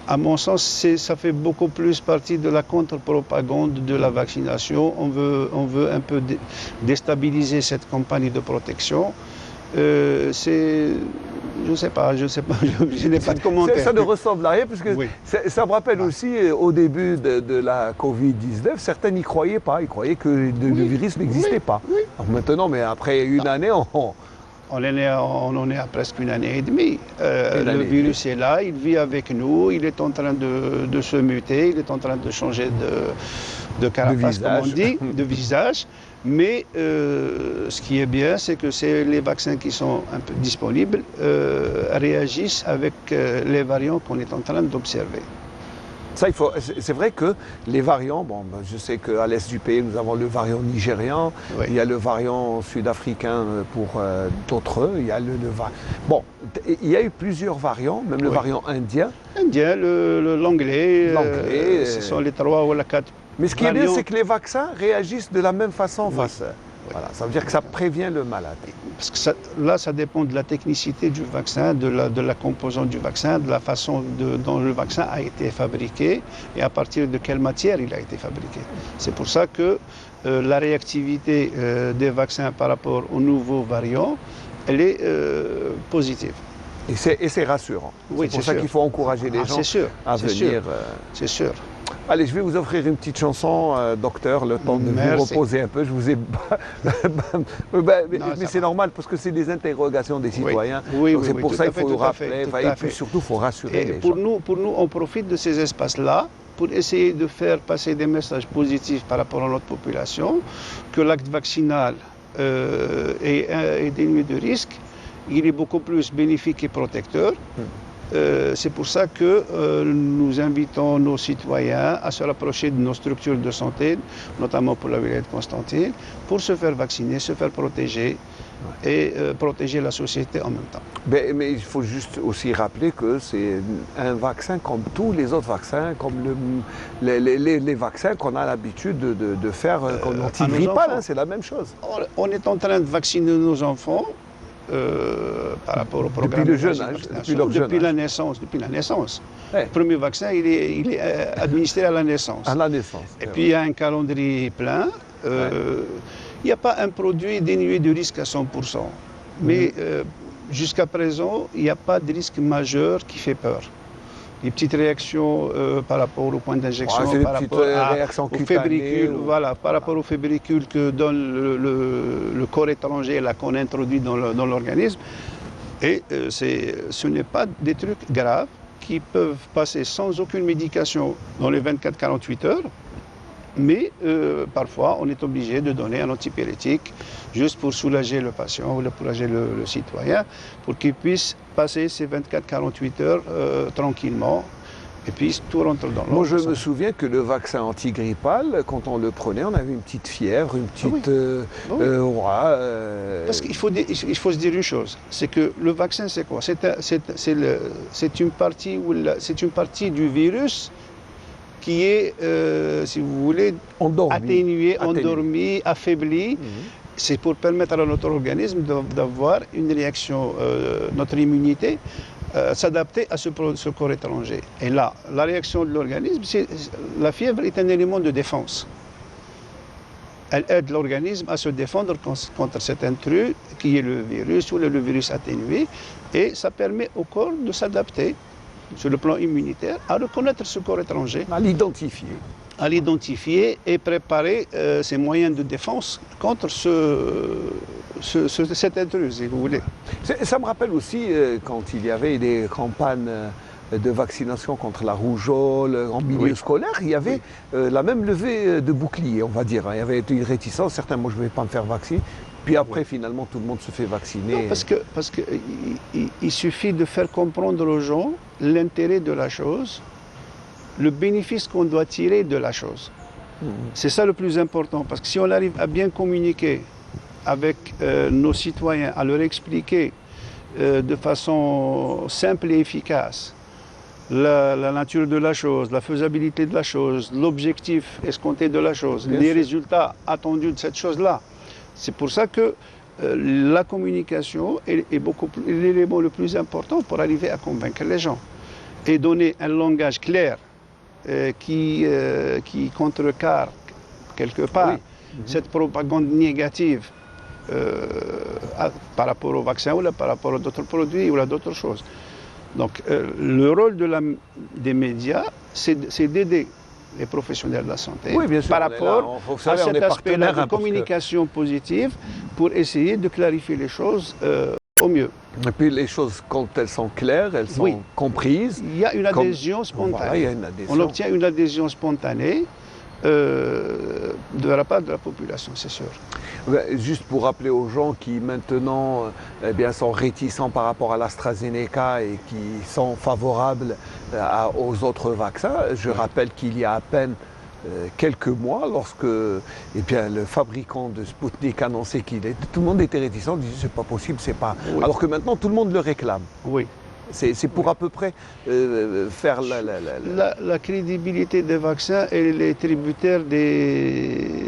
à mon sens, ça fait beaucoup plus partie de la contre-propagande de la vaccination. On veut un peu déstabiliser cette campagne de protection. Je ne sais pas, je n'ai pas de commentaire. Ça ne ressemble à rien, puisque ça me rappelle aussi, au début de la Covid-19, certains n'y croyaient pas, ils croyaient que le virus n'existait pas. Alors maintenant, mais après une année, On en est à presque une année et demie. Le virus est là, il vit avec nous, il est en train de se muter, il est en train de changer de carapace, comme on dit, de visage. Mais ce qui est bien, c'est que les vaccins qui sont un peu disponibles réagissent avec les variants qu'on est en train d'observer. Ça, c'est vrai que les variants, bon, je sais qu'à l'est du pays, nous avons le variant nigérian, oui. Il y a le variant sud-africain pour d'autres, il y a bon, il y a eu plusieurs variants, même le variant indien. Indien, l'anglais, ce sont les 3 ou les 4. Mais ce qui est bien, c'est que les vaccins réagissent de la même façon face. Voilà, ça veut dire que ça prévient le malade. Parce que ça dépend de la technicité du vaccin, de la composante du vaccin, de la façon dont le vaccin a été fabriqué et à partir de quelle matière il a été fabriqué. C'est pour ça que la réactivité des vaccins par rapport aux nouveaux variants, elle est positive. Et c'est rassurant. Oui, c'est pour ça qu'il faut encourager les gens à venir. C'est sûr. Allez, je vais vous offrir une petite chanson, docteur, le temps de vous reposer un peu. Je vous ai... mais c'est normal parce que c'est des interrogations des citoyens. Oui, c'est pour ça qu'il faut nous rappeler. Et puis surtout, il faut rassurer les gens. Pour nous, on profite de ces espaces-là pour essayer de faire passer des messages positifs par rapport à notre population, que l'acte vaccinal est dénué de risques. Il est beaucoup plus bénéfique et protecteur. C'est pour ça que nous invitons nos citoyens à se rapprocher de nos structures de santé, notamment pour la wilaya de Constantine, pour se faire vacciner, se faire protéger et protéger la société en même temps. Mais il faut juste aussi rappeler que c'est un vaccin comme tous les autres vaccins, comme les vaccins qu'on a l'habitude de faire, qu'on antigrippal, c'est la même chose. On est en train de vacciner nos enfants. Par rapport au programme depuis le jeune âge, depuis la naissance. Ouais. Le premier vaccin, il est administré à la naissance. À la naissance. Et puis il y a un calendrier plein. Il n'y a pas un produit dénué de risque à 100%. Mais jusqu'à présent, il n'y a pas de risque majeur qui fait peur. Les petites réactions par rapport au point d'injection, par rapport au fébricule, par rapport au fébricule que donne le corps étranger, là qu'on introduit dans l'organisme. Et ce n'est pas des trucs graves qui peuvent passer sans aucune médication dans les 24-48 heures. Mais parfois, on est obligé de donner un antipyrétique juste pour soulager le patient ou pour soulager le citoyen, pour qu'il puisse passer ces 24-48 heures tranquillement et puis tout rentre dans l'ordre. Moi, je me souviens que le vaccin antigrippal, quand on le prenait, on avait une petite fièvre, une petite... Parce qu'il faut se dire une chose, c'est que le vaccin, c'est quoi? C'est une partie du virus qui est, si vous voulez, atténué, endormi, affaibli. C'est pour permettre à notre organisme d'avoir une réaction, notre immunité, s'adapter à ce corps étranger. Et là, la réaction de l'organisme, la fièvre est un élément de défense. Elle aide l'organisme à se défendre contre cet intrus qui est le virus ou le virus atténué, et ça permet au corps de s'adapter sur le plan immunitaire, à reconnaître ce corps étranger. À l'identifier. À l'identifier et préparer ses moyens de défense contre cet intrus, si vous voulez. Ça me rappelle aussi quand il y avait des campagnes de vaccination contre la rougeole en milieu scolaire, il y avait la même levée de bouclier, on va dire. Il y avait une réticence, certains, moi je ne vais pas me faire vacciner. Puis après, finalement, tout le monde se fait vacciner. Non, parce qu'il suffit de faire comprendre aux gens l'intérêt de la chose, le bénéfice qu'on doit tirer de la chose. C'est ça le plus important, parce que si on arrive à bien communiquer avec nos citoyens, à leur expliquer de façon simple et efficace la nature de la chose, la faisabilité de la chose, l'objectif escompté de la chose, les résultats attendus de cette chose-là, c'est pour ça que la communication est l'élément le plus important pour arriver à convaincre les gens et donner un langage clair qui contrecarre quelque part cette propagande négative par rapport au vaccin ou par rapport à d'autres produits ou à d'autres choses. Donc le rôle des médias, c'est d'aider les professionnels de la santé par rapport à cet aspect-là de communication positive pour essayer de clarifier les choses. au mieux. Et puis les choses, quand elles sont claires, elles sont comprises. Il y a une adhésion spontanée. Voilà, il y a une adhésion. On obtient une adhésion spontanée de la part de la population, c'est sûr. Juste pour rappeler aux gens qui maintenant sont réticents par rapport à l'AstraZeneca et qui sont favorables aux autres vaccins, je rappelle qu'il y a à peine quelques mois, lorsque le fabricant de Sputnik annonçait tout le monde était réticent, disait c'est pas possible, c'est pas. Oui. Alors que maintenant tout le monde le réclame. Oui. C'est pour à peu près faire la crédibilité des vaccins, elle est tributaire des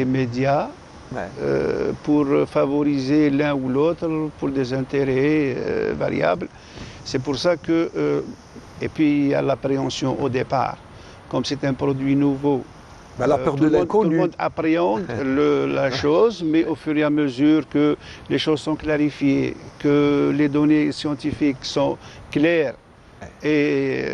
médias pour favoriser l'un ou l'autre pour des intérêts variables. C'est pour ça que et puis il y a l'appréhension au départ. Comme c'est un produit nouveau, la peur de l'inconnu. Tout le monde appréhende la chose, mais au fur et à mesure que les choses sont clarifiées, que les données scientifiques sont claires et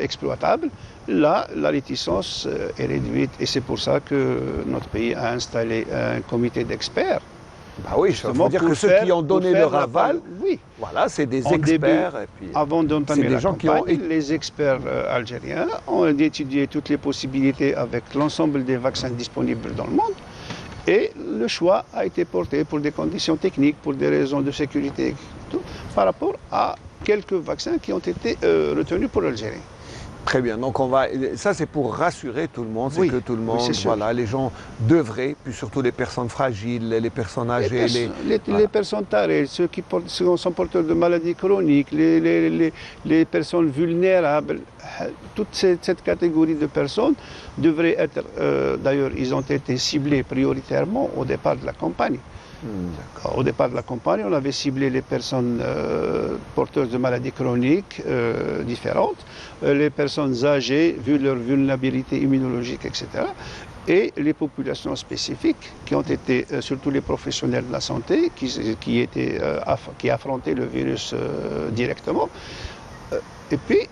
exploitables, là, la réticence est réduite. Et c'est pour ça que notre pays a installé un comité d'experts. Bah oui, il faut dire que ceux qui ont donné leur aval, voilà, c'est des experts. Début, et puis, avant d'entamer la campagne, qui ont... les experts algériens ont étudié toutes les possibilités avec l'ensemble des vaccins disponibles dans le monde. Et le choix a été porté pour des conditions techniques, pour des raisons de sécurité, tout, par rapport à quelques vaccins qui ont été retenus pour l'Algérie. Très bien, donc ça c'est pour rassurer tout le monde, c'est que tout le monde, voilà, les gens devraient, puis surtout les personnes fragiles, les personnes âgées. Les personnes tarées, ceux qui sont porteurs de maladies chroniques, les personnes vulnérables, toute cette catégorie de personnes devraient être, d'ailleurs ils ont été ciblés prioritairement au départ de la campagne. Au départ de la campagne, on avait ciblé les personnes porteuses de maladies chroniques différentes, les personnes âgées, vu leur vulnérabilité immunologique, etc., et les populations spécifiques qui ont été, surtout les professionnels de la santé, qui affrontaient le virus directement. Et puis,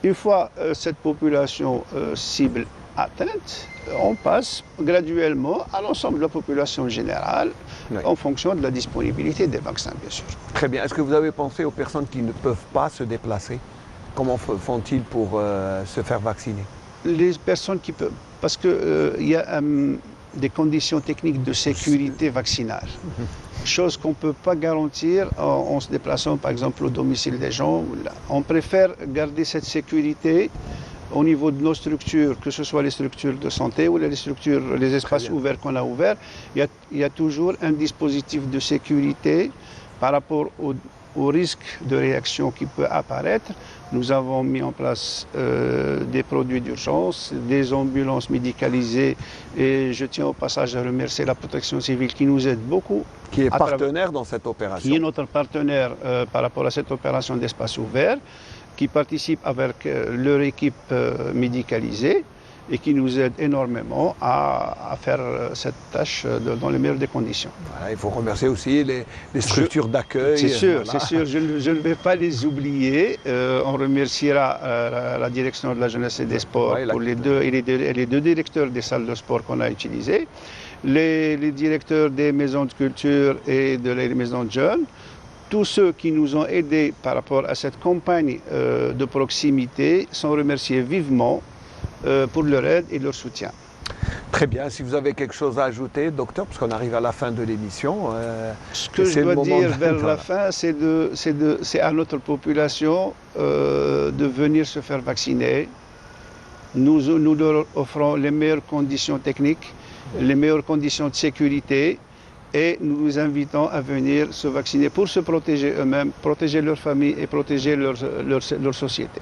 une fois cette population cible atteinte, on passe graduellement à l'ensemble de la population générale en fonction de la disponibilité des vaccins, bien sûr. Très bien. Est-ce que vous avez pensé aux personnes qui ne peuvent pas se déplacer? Comment font-ils pour se faire vacciner? Les personnes qui peuvent, parce qu'il y a des conditions techniques de sécurité vaccinale, chose qu'on ne peut pas garantir en se déplaçant par exemple au domicile des gens. On préfère garder cette sécurité au niveau de nos structures, que ce soit les structures de santé ou les espaces ouverts qu'on a ouverts, il y a toujours un dispositif de sécurité par rapport au risque de réaction qui peut apparaître. Nous avons mis en place des produits d'urgence, des ambulances médicalisées, et je tiens au passage à remercier la protection civile qui nous aide beaucoup. Qui est partenaire dans cette opération. Qui est notre partenaire par rapport à cette opération d'espace ouvert, qui participent avec leur équipe médicalisée et qui nous aident énormément à faire cette tâche dans les meilleures des conditions. Voilà, il faut remercier aussi les structures d'accueil. C'est sûr, voilà. C'est sûr, je ne vais pas les oublier. On remerciera la direction de la jeunesse et des sports pour les deux directeurs des salles de sport qu'on a utilisés, les directeurs des maisons de culture et des maisons de jeunes. Tous ceux qui nous ont aidés par rapport à cette campagne de proximité sont remerciés vivement pour leur aide et leur soutien. Très bien. Si vous avez quelque chose à ajouter, docteur, parce qu'on arrive à la fin de l'émission. Ce que je dois dire vers la fin, c'est à notre population de venir se faire vacciner. Nous leur offrons les meilleures conditions techniques, les meilleures conditions de sécurité. Et nous vous invitons à venir se vacciner pour se protéger eux-mêmes, protéger leur famille et protéger leur société.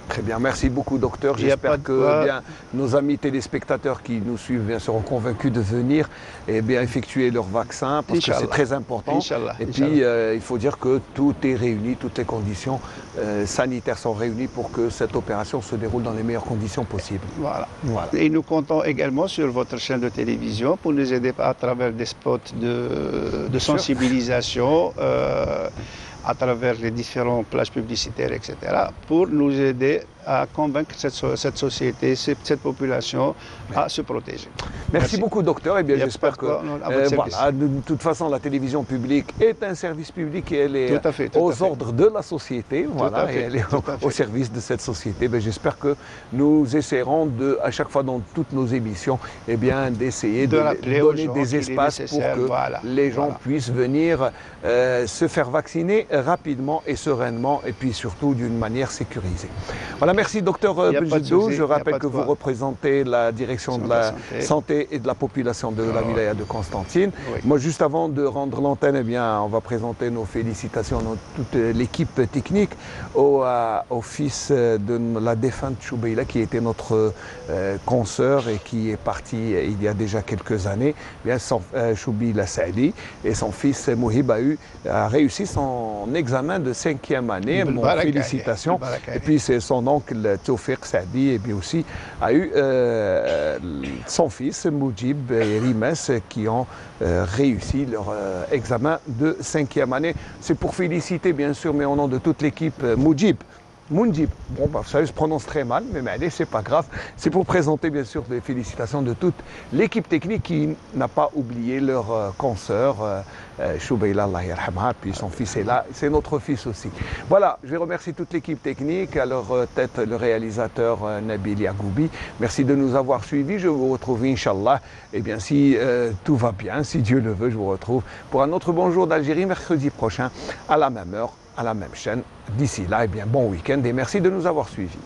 Très bien, merci beaucoup docteur. J'espère que nos amis téléspectateurs qui nous suivent seront convaincus de venir et effectuer leur vaccin parce que c'est très important. Et puis il faut dire que tout est réuni, toutes les conditions sanitaires sont réunies pour que cette opération se déroule dans les meilleures conditions possibles. Voilà. Et nous comptons également sur votre chaîne de télévision pour nous aider à travers des spots de sensibilisation. À travers les différentes plages publicitaires, etc., pour nous aider à convaincre cette société, cette population à se protéger. Merci beaucoup, docteur. Eh bien, j'espère que voilà, de toute façon, la télévision publique est un service public et elle est aux ordres de la société. Voilà, et elle est au service de cette société. Ben, j'espère que nous essaierons à chaque fois dans toutes nos émissions, eh bien, d'essayer de donner des espaces pour que les gens puissent venir se faire vacciner rapidement et sereinement, et puis surtout d'une manière sécurisée. Voilà, merci docteur Beljidou. Je rappelle que vous représentez la direction de la santé et de la population de la wilaya de Constantine. Oui. Moi, juste avant de rendre l'antenne, eh bien, on va présenter nos félicitations à toute l'équipe technique au fils de la défunte Choubeila, qui était notre consoeur et qui est parti il y a déjà quelques années. Bien, Choubeila Saadi et son fils Mouhib a réussi son examen de 5e année. Bon, félicitations. Et puis c'est son oncle Tawfiq Saadi, et bien aussi a eu son fils Moujib et Rimes qui ont réussi leur examen de 5e année. C'est pour féliciter bien sûr, mais au nom de toute l'équipe, Moujib. Mounjib, bon, bah, ça se prononce très mal, mais allez, c'est pas grave. C'est pour présenter bien sûr des félicitations de toute l'équipe technique qui n'a pas oublié leur consoeur, Choubeila, Allah yarhamha, puis son fils est là, c'est notre fils aussi. Voilà, je vais remercier toute l'équipe technique, à leur tête le réalisateur Nabil Yagoubi. Merci de nous avoir suivis, je vous retrouve, Inch'Allah, et bien si tout va bien, si Dieu le veut, je vous retrouve pour un autre Bonjour d'Algérie, mercredi prochain, à la même heure, à la même chaîne. D'ici là, eh bien, bon week-end et merci de nous avoir suivis.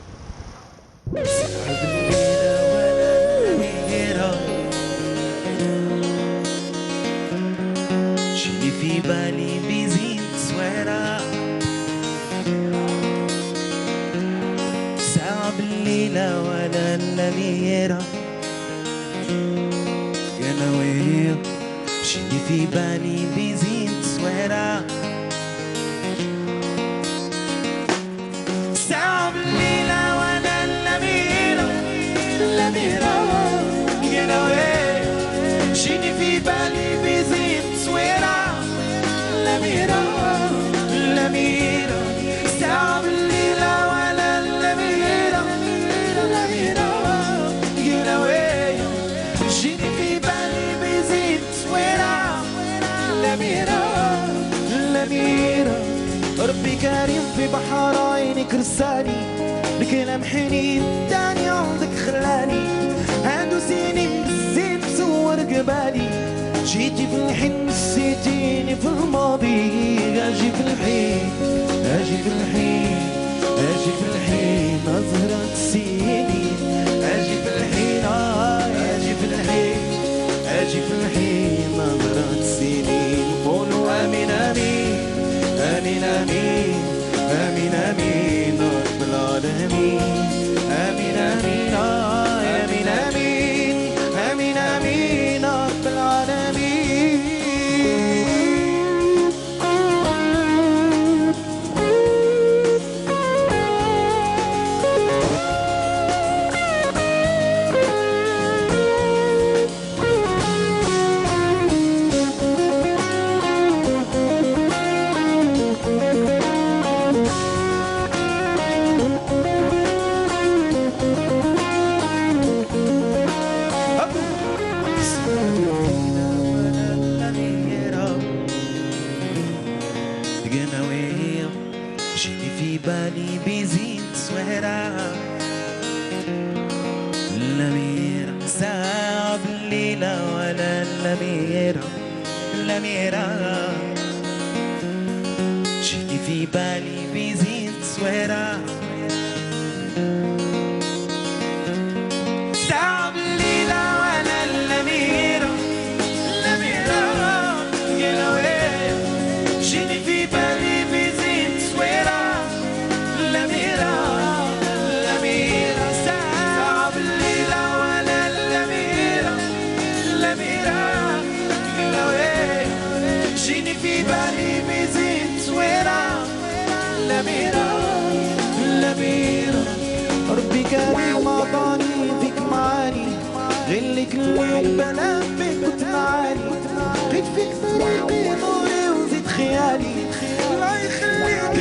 ربي كريم في بحر عينك رساني بكلام حنين تاني عندك خلاني عنده سنين بالزين صور قبالي جيتي في الحين نسيتيني في الماضي اجي في الحين اجي في الحين اجي في الحين نظرة تسيني اجي في الحين اجي في الحين اجي في الحين نظرة تسيني قولوا امين امين آمين آمين آمين آمين رب العالمين آمين آمين آمين آمين آمين آمين رب العالمين جيتي في بالي بزين سويرة صعب الليلة ولا الأميرة الأميرة قلوية جيتي في بالي بزين سويرة الأميرة الأميرة صعب الليلة ولا الأميرة الأميرة جيني في بالي بزين سويرة الأميرة الأميرة ربي كريم عطاني فيك معاني غير لك الليل بنام فيك وتنعاني غير فيك فريقي نوري وزيد خيالي الله يخليك